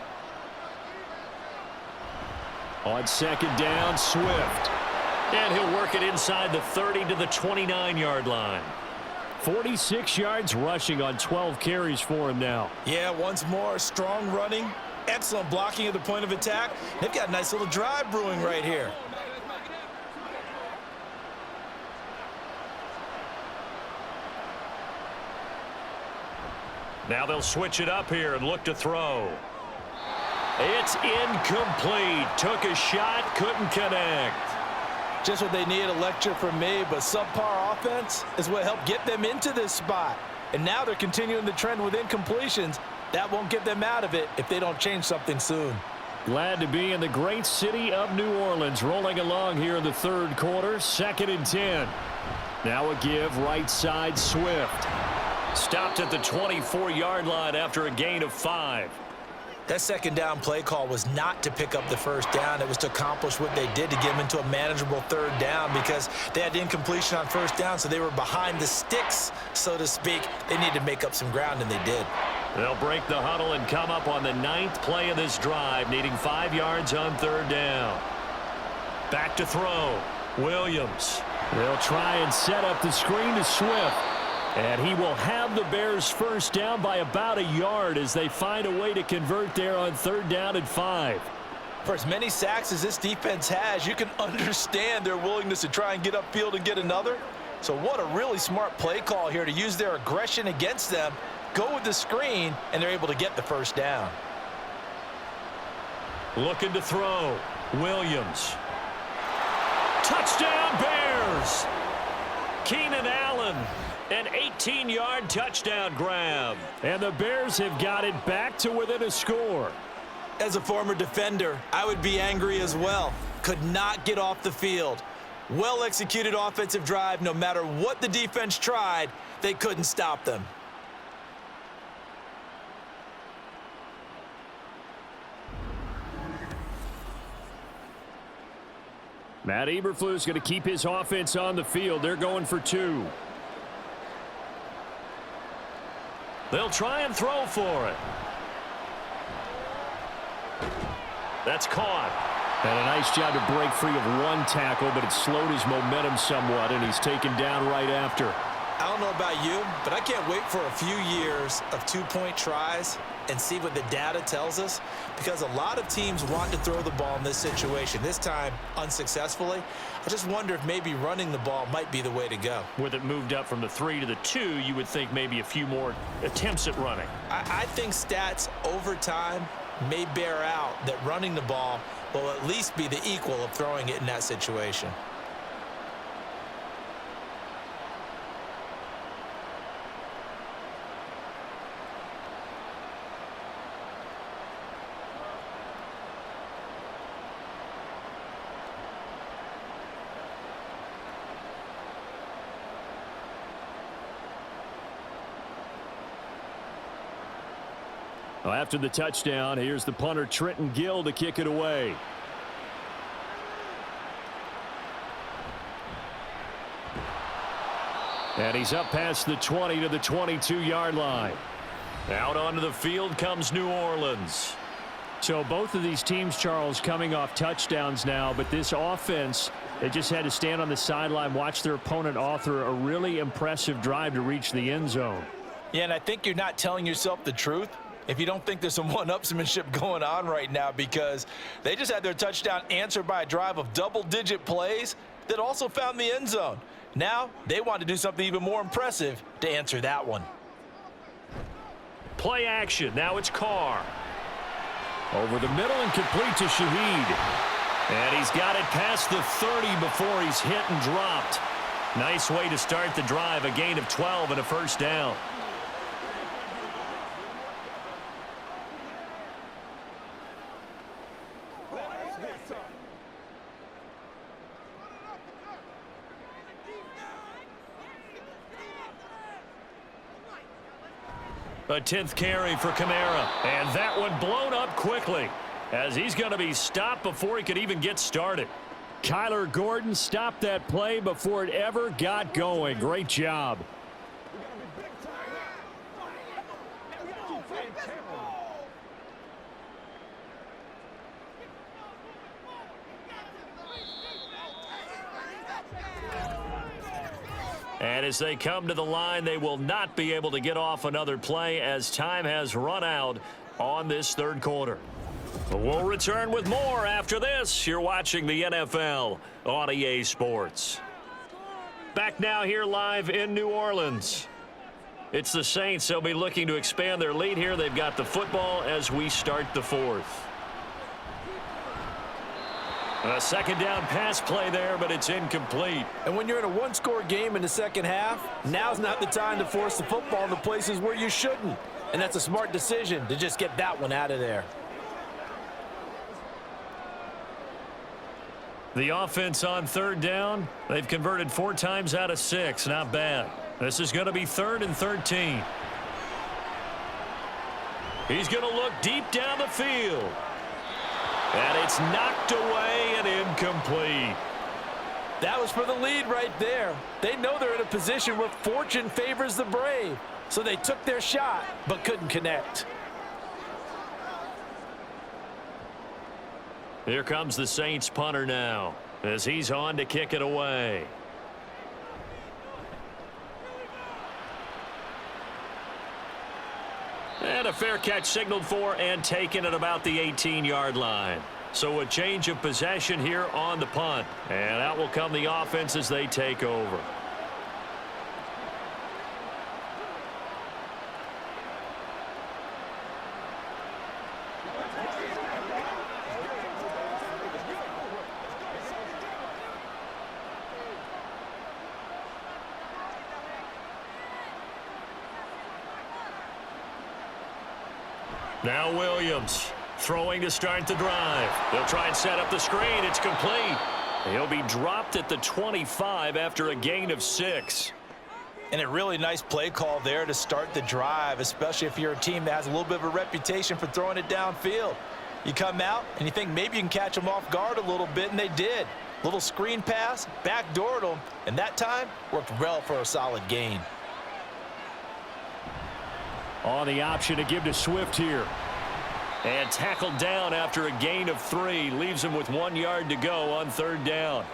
On 2nd down, Swift. And he'll work it inside the 30 to the 29-yard line. 46 yards rushing on 12 carries for him now. Yeah, once more, strong running, excellent blocking at the point of attack. They've got a nice little drive brewing right here. Now they'll switch it up here and look to throw. It's incomplete. Took a shot, couldn't connect. Just what they need, a lecture from me, but subpar offense is what helped get them into this spot. And now they're continuing the trend with incompletions. That won't get them out of it if they don't change something soon. Glad to be in the great city of New Orleans, rolling along here in the 3rd quarter, 2nd and 10. Now a give, right side, Swift. Stopped at the 24-yard line after a gain of 5. That 2nd down play call was not to pick up the 1st down. It was to accomplish what they did to get them into a manageable 3rd down because they had incompletion on 1st down, so they were behind the sticks, so to speak. They needed to make up some ground, and they did. They'll break the huddle and come up on the 9th play of this drive, needing 5 yards on 3rd down. Back to throw. Williams. They'll try and set up the screen to Swift. And he will have the Bears first down by about a yard as they find a way to convert there on 3rd down and 5. For as many sacks as this defense has, you can understand their willingness to try and get upfield and get another. So what a really smart play call here to use their aggression against them, go with the screen, and they're able to get the first down. Looking to throw. Williams. Touchdown Bears! Keenan Allen, an 18-yard touchdown grab. And the Bears have got it back to within a score. As a former defender, I would be angry as well. Could not get off the field. Well-executed offensive drive. No matter what the defense tried, they couldn't stop them. Matt Eberflus going to keep his offense on the field. They're going for 2. They'll try and throw for it. That's caught. And a nice job to break free of 1 tackle, but it slowed his momentum somewhat, and he's taken down right after. I don't know about you, but I can't wait for a few years of 2-point tries and see what the data tells us, because a lot of teams want to throw the ball in this situation, this time unsuccessfully. I just wonder if maybe running the ball might be the way to go. With it moved up from the 3 to the 2, you would think maybe a few more attempts at running. I think stats over time may bear out that running the ball will at least be the equal of throwing it in that situation. Well, after the touchdown, here's the punter Trenton Gill to kick it away. And he's up past the 20 to the 22-yard line. Out onto the field comes New Orleans. So both of these teams, Charles, coming off touchdowns now, but this offense, they just had to stand on the sideline, watch their opponent author a really impressive drive to reach the end zone. Yeah, and I think you're not telling yourself the truth if you don't think there's some one-upsmanship going on right now, because they just had their touchdown answered by a drive of double-digit plays that also found the end zone. Now they want to do something even more impressive to answer that one. Play action. Now it's Carr. Over the middle and complete to Shaheed. And he's got it past the 30 before he's hit and dropped. Nice way to start the drive. A gain of 12 and a first down. A 10th carry for Kamara. And that one blown up quickly as he's going to be stopped before he could even get started. Kyler Gordon stopped that play before it ever got going. Great job. And as they come to the line, they will not be able to get off another play as time has run out on this third quarter. We'll return with more after this. You're watching the NFL on EA Sports. Back now here live in New Orleans. It's the Saints. They'll be looking to expand their lead here. They've got the football as we start the fourth. A second down pass play there, but it's incomplete. And when you're in a one-score game in the second half, now's not the time to force the football in the places where you shouldn't. And that's a smart decision to just get that one out of there. The offense on third down, they've converted 4 times out of 6. Not bad. This is going to be 3rd and 13. He's going to look deep down the field. And it's knocked away and incomplete. That was for the lead right there. They know they're in a position where fortune favors the brave. So they took their shot, but couldn't connect. Here comes the Saints punter now as he's on to kick it away. And a fair catch signaled for and taken at about the 18-yard line. So a change of possession here on the punt. And out will come the offense as they take over. Now Williams throwing to start the drive. They'll try and set up the screen. It's complete. He'll be dropped at the 25 after a gain of 6. And a really nice play call there to start the drive, especially if you're a team that has a little bit of a reputation for throwing it downfield. You come out and you think maybe you can catch them off guard a little bit, and they did. Little screen pass, backdoored them, and that time worked well for a solid gain. On the option to give to Swift here. And tackled down after a gain of 3. Leaves him with 1 yard to go on 3rd down.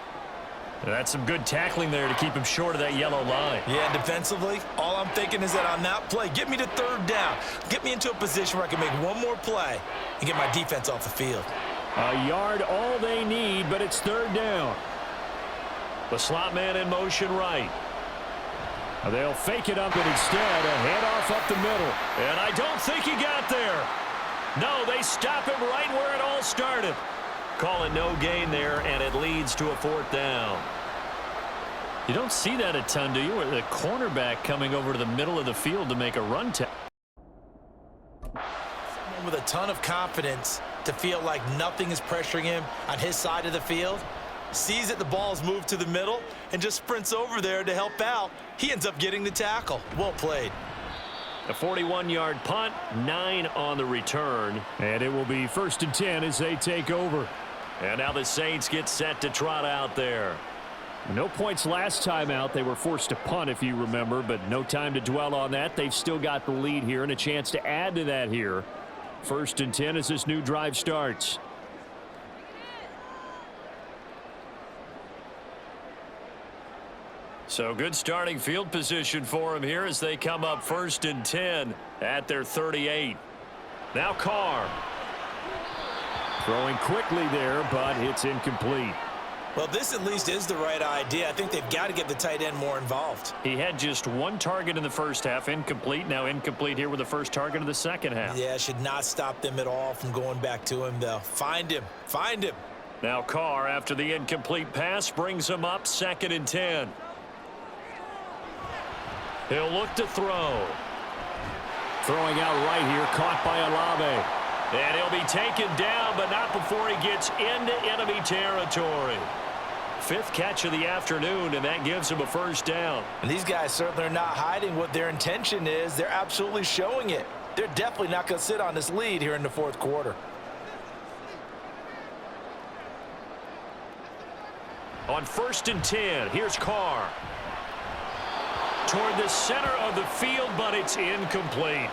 That's some good tackling there to keep him short of that yellow line. Yeah, defensively, all I'm thinking is that on that play, get me to 3rd down. Get me into a position where I can make one more play and get my defense off the field. A yard all they need, but it's 3rd down. The slot man in motion right. They'll fake it up, and instead a handoff up the middle. And I don't think he got there. No, they stop him right where it all started. Call it no gain there, and it leads to a 4th down. You don't see that a ton, do you? Or the cornerback coming over to the middle of the field to make a run. Someone with a ton of confidence to feel like nothing is pressuring him on his side of the field. Sees that the ball's moved to the middle and just sprints over there to help out. He ends up getting the tackle. Well played. A 41-yard punt, 9 on the return. And it will be 1st and 10 as they take over. And now the Saints get set to trot out there. No points last time out. They were forced to punt, if you remember, but no time to dwell on that. They've still got the lead here and a chance to add to that here. 1st and 10 as this new drive starts. So good starting field position for him here as they come up 1st and 10 at their 38. Now Carr. Throwing quickly there, but it's incomplete. Well, this at least is the right idea. I think they've got to get the tight end more involved. He had just 1 target in the first half, incomplete. Now incomplete here with the first target of the second half. Yeah, should not stop them at all from going back to him, though. Find him. Find him. Now Carr, after the incomplete pass, brings him up 2nd and 10. He'll look to throw. Throwing out right here, caught by Olave. And he'll be taken down, but not before he gets into enemy territory. 5th catch of the afternoon, and that gives him a 1st down. And these guys certainly are not hiding what their intention is. They're absolutely showing it. They're definitely not going to sit on this lead here in the 4th quarter. On 1st and 10, here's Carr. Toward the center of the field, but it's incomplete.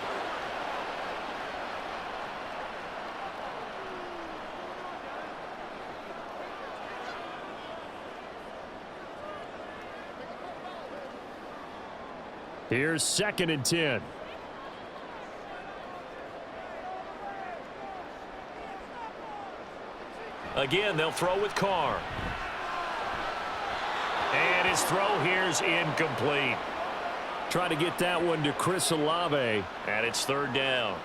Here's 2nd and 10. Again, they'll throw with Carr. And his throw here's incomplete. Try to get that one to Chris Olave. And it's 3rd down.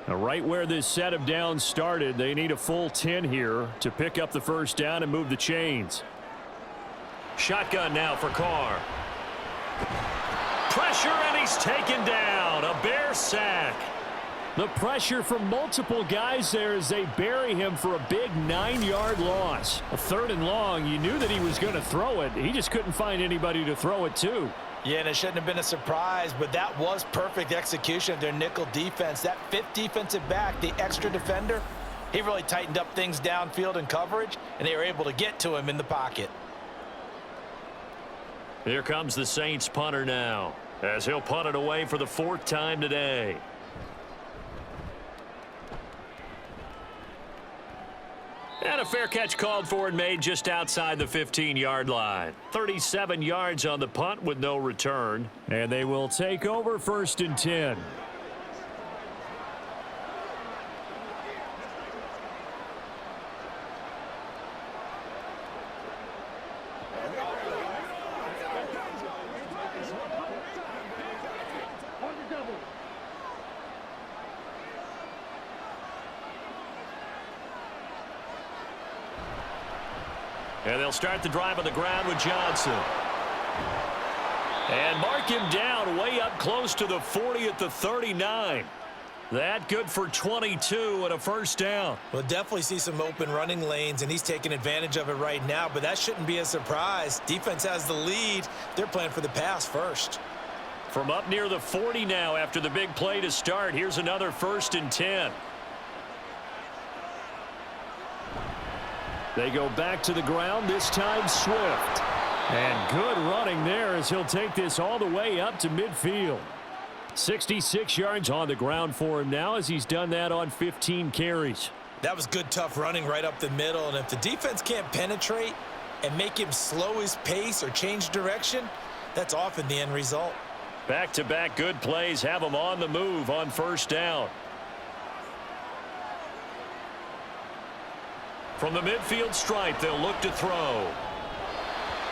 Now, right where this set of downs started, they need a full 10 here to pick up the 1st down and move the chains. Shotgun now for Carr. Pressure, and he's taken down. A Bear sack. The pressure from multiple guys there as they bury him for a big 9-yard loss. A 3rd and long, you knew that he was going to throw it. He just couldn't find anybody to throw it to. Yeah, and it shouldn't have been a surprise, but that was perfect execution of their nickel defense. That 5th defensive back, the extra defender, he really tightened up things downfield in coverage, and they were able to get to him in the pocket. Here comes the Saints punter now, as he'll punt it away for the 4th time today. And a fair catch called for and made just outside the 15-yard line. 37 yards on the punt with no return. And they will take over 1st and 10. And they'll start the drive on the ground with Johnson. And mark him down way up close to the 40 at the 39. That good for 22 and a 1st down. We'll definitely see some open running lanes, and he's taking advantage of it right now, but that shouldn't be a surprise. Defense has the lead. They're playing for the pass first. From up near the 40 now after the big play to start, here's another 1st and 10. They go back to the ground, this time Swift. And good running there as he'll take this all the way up to midfield. 66 yards on the ground for him now as he's done that on 15 carries. That was good, tough running right up the middle, and if the defense can't penetrate and make him slow his pace or change direction, that's often the end result. Back-to-back good plays have him on the move on 1st down. From the midfield stripe, they'll look to throw.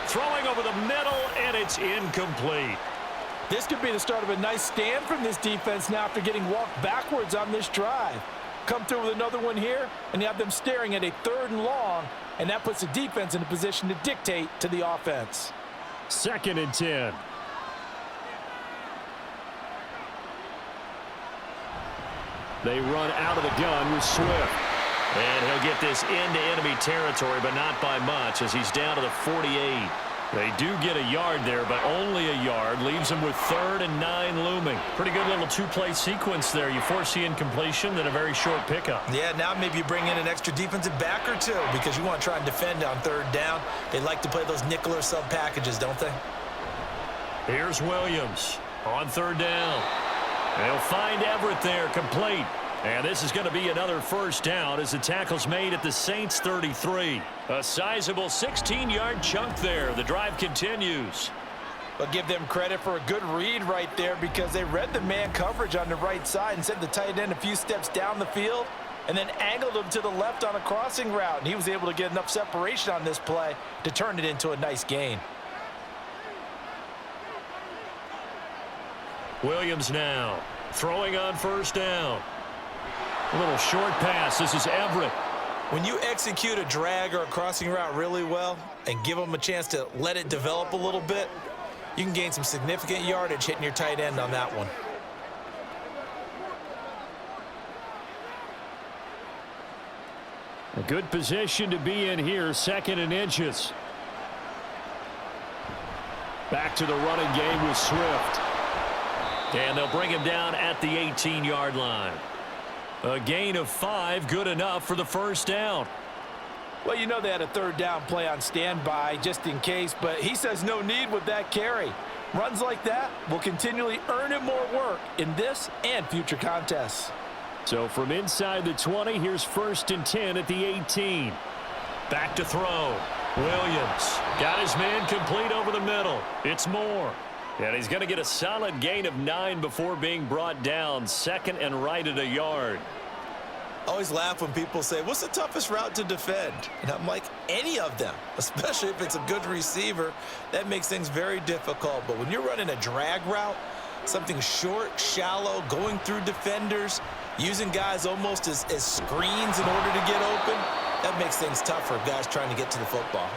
Throwing over the middle, and it's incomplete. This could be the start of a nice stand from this defense now after getting walked backwards on this drive. Come through with another one here, and you have them staring at a 3rd and long, and that puts the defense in a position to dictate to the offense. 2nd and 10. They run out of the gun with Swift. And he'll get this into enemy territory, but not by much as he's down to the 48. They do get a yard there, but only a yard. Leaves them with 3rd and 9 looming. Pretty good little 2-play sequence there. You force the incompletion, then a very short pickup. Yeah, now maybe you bring in an extra defensive back or two because you want to try and defend on 3rd down. They like to play those nickel or sub packages, don't they? Here's Williams on 3rd down. They'll find Everett there, complete. And this is going to be another 1st down as the tackle's made at the Saints 33. A sizable 16-yard chunk there. The drive continues. But give them credit for a good read right there because they read the man coverage on the right side and sent the tight end a few steps down the field and then angled him to the left on a crossing route. And he was able to get enough separation on this play to turn it into a nice gain. Williams now throwing on 1st down. A little short pass. This is Everett. When you execute a drag or a crossing route really well and give them a chance to let it develop a little bit, you can gain some significant yardage hitting your tight end on that one. A good position to be in here, 2nd and inches. Back to the running game with Swift. And they'll bring him down at the 18-yard line. A gain of 5, good enough for the 1st down. Well, you know they had a 3rd down play on standby just in case, but he says no need with that carry. Runs like that will continually earn him more work in this and future contests. So from inside the 20, here's 1st and 10 at the 18. Back to throw. Williams got his man complete over the middle. It's Moore. And he's going to get a solid gain of 9 before being brought down. 2nd and right at a yard. I always laugh when people say, what's the toughest route to defend? And I'm like, any of them, especially if it's a good receiver. That makes things very difficult. But when you're running a drag route, something short, shallow, going through defenders, using guys almost as screens in order to get open, that makes things tough for guys trying to get to the football.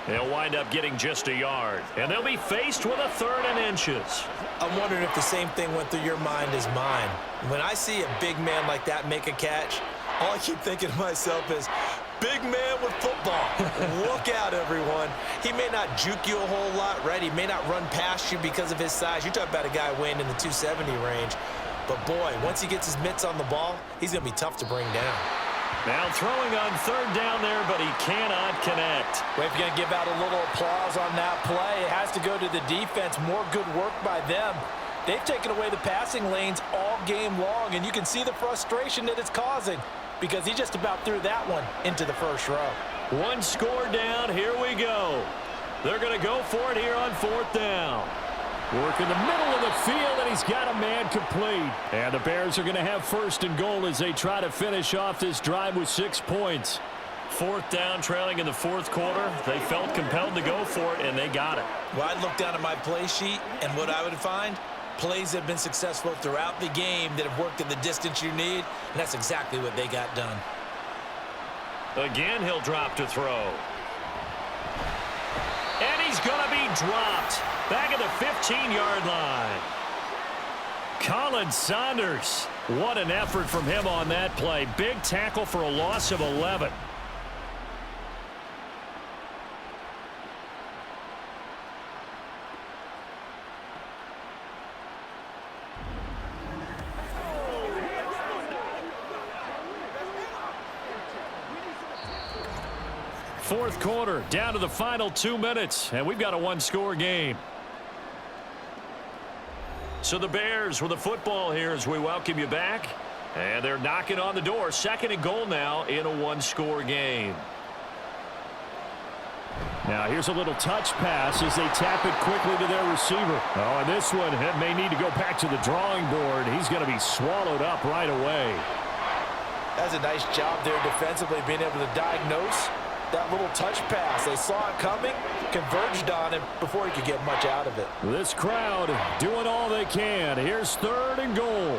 They'll wind up getting just a yard. And they'll be faced with a 3rd and inches. I'm wondering if the same thing went through your mind as mine. When I see a big man like that make a catch, all I keep thinking to myself is, big man with football. Look out, everyone. He may not juke you a whole lot, right? He may not run past you because of his size. You're talking about a guy weighing in the 270 range. But, boy, once he gets his mitts on the ball, he's going to be tough to bring down. Now throwing on 3rd down there, but he cannot connect. Well, if you're going to give out a little applause on that play, it has to go to the defense. More good work by them. They've taken away the passing lanes all game long, and you can see the frustration that it's causing. because he just about threw that one into the first row. One score down. Here we go. They're going to go for it here on 4th down. Work in the middle of the field, and he's got a man complete. And the Bears are going to have 1st and goal as they try to finish off this drive with 6 points. 4th down, trailing in the 4th quarter. They felt compelled to go for it, and they got it. Well, I'd look down at my play sheet, and what I would find, plays have been successful throughout the game that have worked at the distance you need, and that's exactly what they got done. Again, he'll drop to throw. And he's going to be dropped. Back at the 15-yard line. Colin Saunders. What an effort from him on that play. Big tackle for a loss of 11. Fourth quarter, down to the final 2 minutes, and we've got a one-score game. So the Bears with the football here as we welcome you back. And they're knocking on the door. 2nd and goal now in a one-score game. Now here's a little touch pass as they tap it quickly to their receiver. Oh, and this one may need to go back to the drawing board. He's going to be swallowed up right away. That's a nice job there defensively, being able to diagnose that little touch pass. They saw it coming, converged on him before he could get much out of it. This crowd doing all they can. Here's 3rd and goal.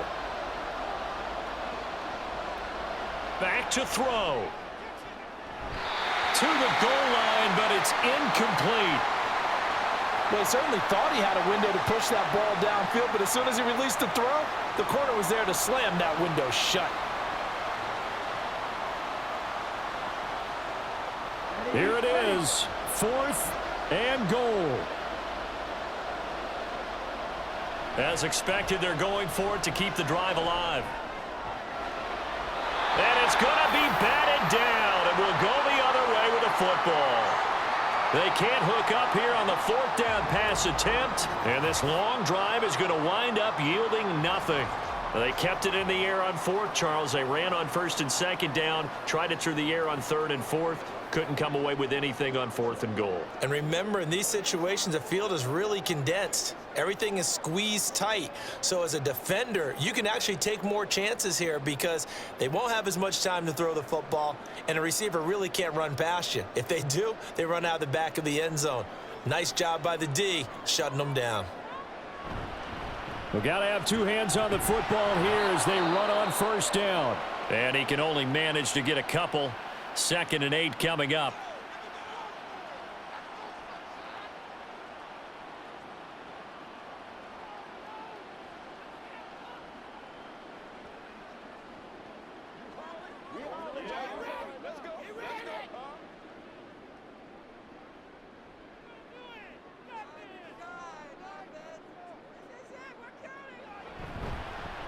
Back to throw. To the goal line, but it's incomplete. Well, he certainly thought he had a window to push that ball downfield, but as soon as he released the throw, the corner was there to slam that window shut. Here it is, 4th and goal. As expected, they're going for it to keep the drive alive. And it's going to be batted down, and will go the other way with the football. They can't hook up here on the 4th down pass attempt, and this long drive is going to wind up yielding nothing. They kept it in the air on 4th, Charles. They ran on 1st and 2nd down, tried it through the air on 3rd and 4th. Couldn't come away with anything on 4th and goal. And remember, in these situations, the field is really condensed. Everything is squeezed tight. So as a defender, you can actually take more chances here because they won't have as much time to throw the football, and a receiver really can't run past you. If they do, they run out the back of the end zone. Nice job by the D, shutting them down. We've got to have 2 hands on the football here as they run on 1st down. And he can only manage to get a couple. 2nd and 8 coming up.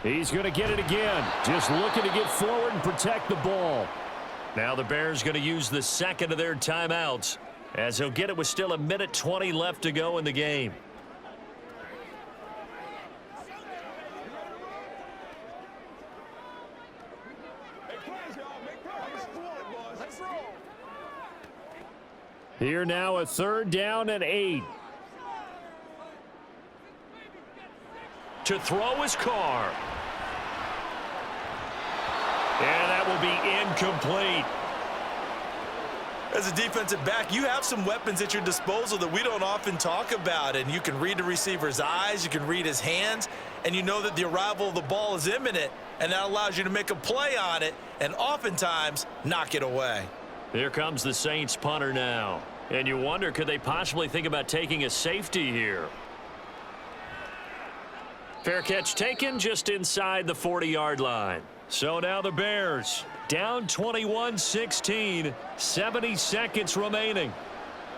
He's going to get it again. Just looking to get forward and protect the ball. Now the Bears going to use the 2nd of their timeouts, as they'll get it with still 1:20 left to go in the game. Here now a 3rd down and 8. To throw is Carr. And that will be incomplete. As a defensive back, you have some weapons at your disposal that we don't often talk about, and you can read the receiver's eyes, you can read his hands, and you know that the arrival of the ball is imminent, and that allows you to make a play on it and oftentimes knock it away. Here comes the Saints punter now. And you wonder, could they possibly think about taking a safety here? Fair catch taken just inside the 40-yard line. So now the Bears down 21-16, 70 seconds remaining.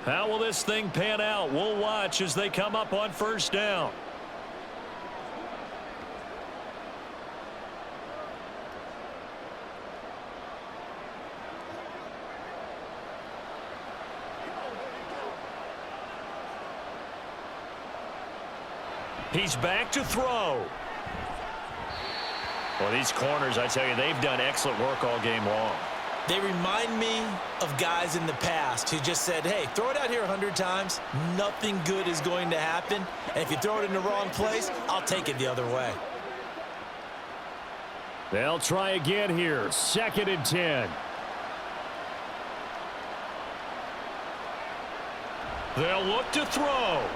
How will this thing pan out? We'll watch as they come up on 1st down. He's back to throw. Well, these corners, I tell you, they've done excellent work all game long. They remind me of guys in the past who just said, hey, throw it out here 100 times. Nothing good is going to happen. And if you throw it in the wrong place, I'll take it the other way. They'll try again here. 2nd and 10. They'll look to throw.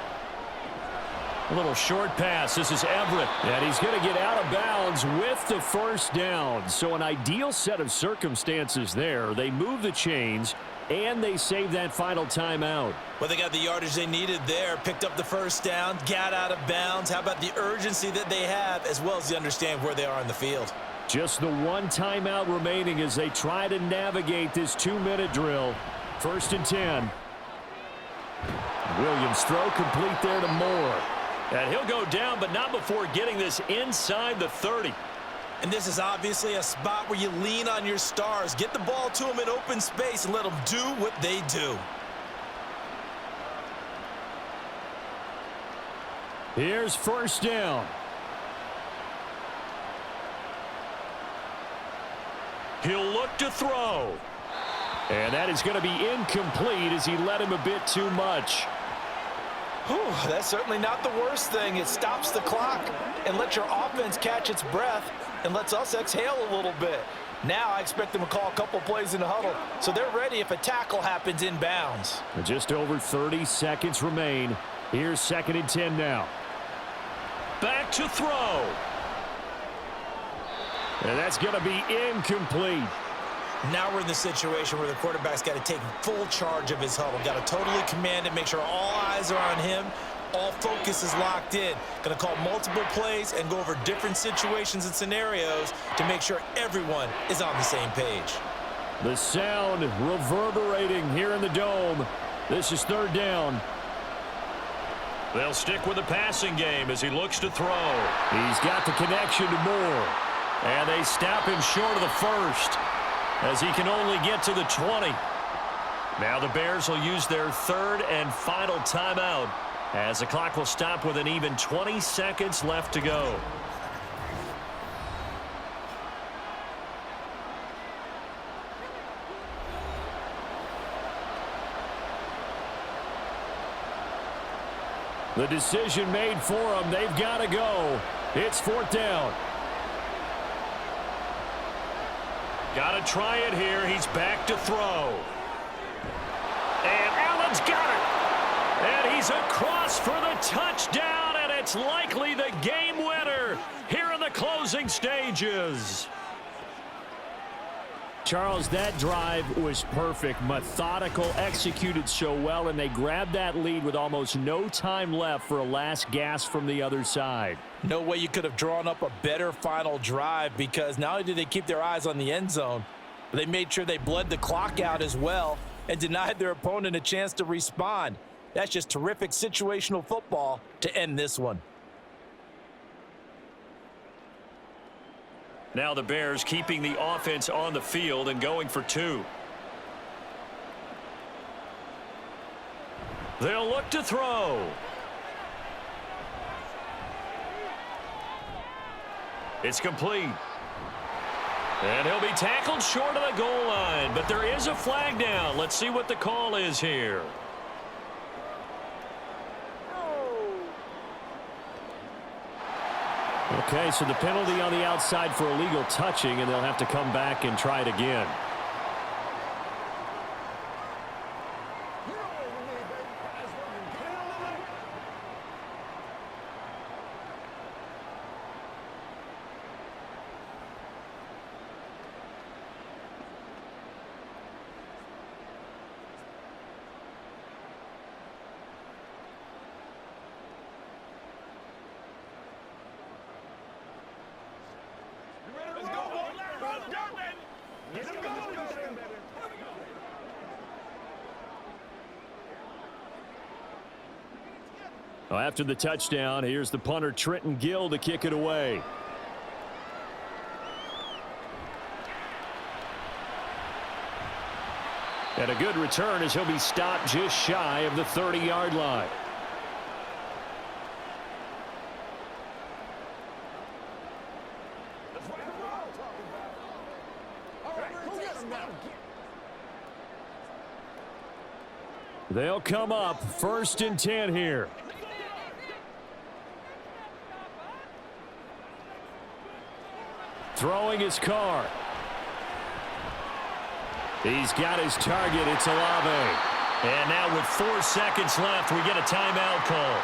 A little short pass. This is Everett. And he's going to get out of bounds with the first down. So an ideal set of circumstances there. They move the chains, and they save that final timeout. Well, they got the yardage they needed there, picked up the first down, got out of bounds. How about the urgency that they have, as well as they understand where they are in the field? Just the one timeout remaining as they try to navigate this 2-minute drill. 1st and 10. Williams throw complete there to Moore. And he'll go down, but not before getting this inside the 30. And this is obviously a spot where you lean on your stars. Get the ball to them in open space and let them do what they do. Here's 1st down. He'll look to throw. And that is going to be incomplete as he led him a bit too much. Whew, that's certainly not the worst thing. It stops the clock and lets your offense catch its breath and lets us exhale a little bit. Now I expect them to call a couple plays in the huddle, so they're ready if a tackle happens in bounds. Just over 30 seconds remain. Here's 2nd and 10 now. Back to throw. And that's going to be incomplete. Now we're in the situation where the quarterback's got to take full charge of his huddle. Got to totally command it, make sure all eyes are on him. All focus is locked in. Going to call multiple plays and go over different situations and scenarios to make sure everyone is on the same page. The sound reverberating here in the dome. This is 3rd down. They'll stick with the passing game as he looks to throw. He's got the connection to Moore. And they stop him short of the first, as he can only get to the 20. Now the Bears will use their 3rd and final timeout, as the clock will stop with an even 20 seconds left to go. The decision made for them. They've got to go. It's 4th down. Got to try it here. He's back to throw. And Allen's got it. And he's across for the touchdown, and it's likely the game winner here in the closing stages. Charles, that drive was perfect, methodical, executed so well, and they grabbed that lead with almost no time left for a last gasp from the other side. No way you could have drawn up a better final drive, because not only did they keep their eyes on the end zone, but they made sure they bled the clock out as well and denied their opponent a chance to respond. That's just terrific situational football to end this one. Now the Bears keeping the offense on the field and going for 2. They'll look to throw. It's complete. And he'll be tackled short of the goal line, but there is a flag down. Let's see what the call is here. Okay, so the penalty on the outside for illegal touching, and they'll have to come back and try it again. Well, after the touchdown, here's the punter Trenton Gill to kick it away. And a good return as he'll be stopped just shy of the 30-yard line. They'll come up 1st and 10 here. Throwing his car. He's got his target. It's Olave. And now with 4 seconds left, we get a timeout call.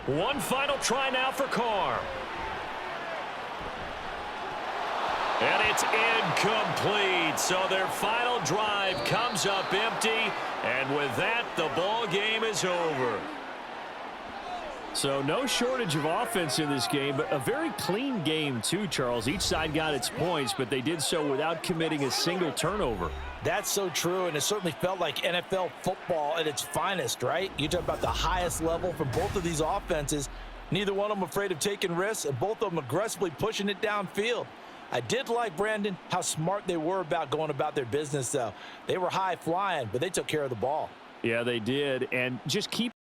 One final try now for Carr. And it's incomplete. So their final drive comes up empty. And with that, the ball game is over. So no shortage of offense in this game, but a very clean game too, Charles. Each side got its points, but they did so without committing a single turnover. That's so true, and it certainly felt like NFL football at its finest, right? You talk about the highest level for both of these offenses. Neither one of them afraid of taking risks, and both of them aggressively pushing it downfield. I did like, Brandon, how smart they were about going about their business, though. They were high flying, but they took care of the ball. Yeah, they did, and just keep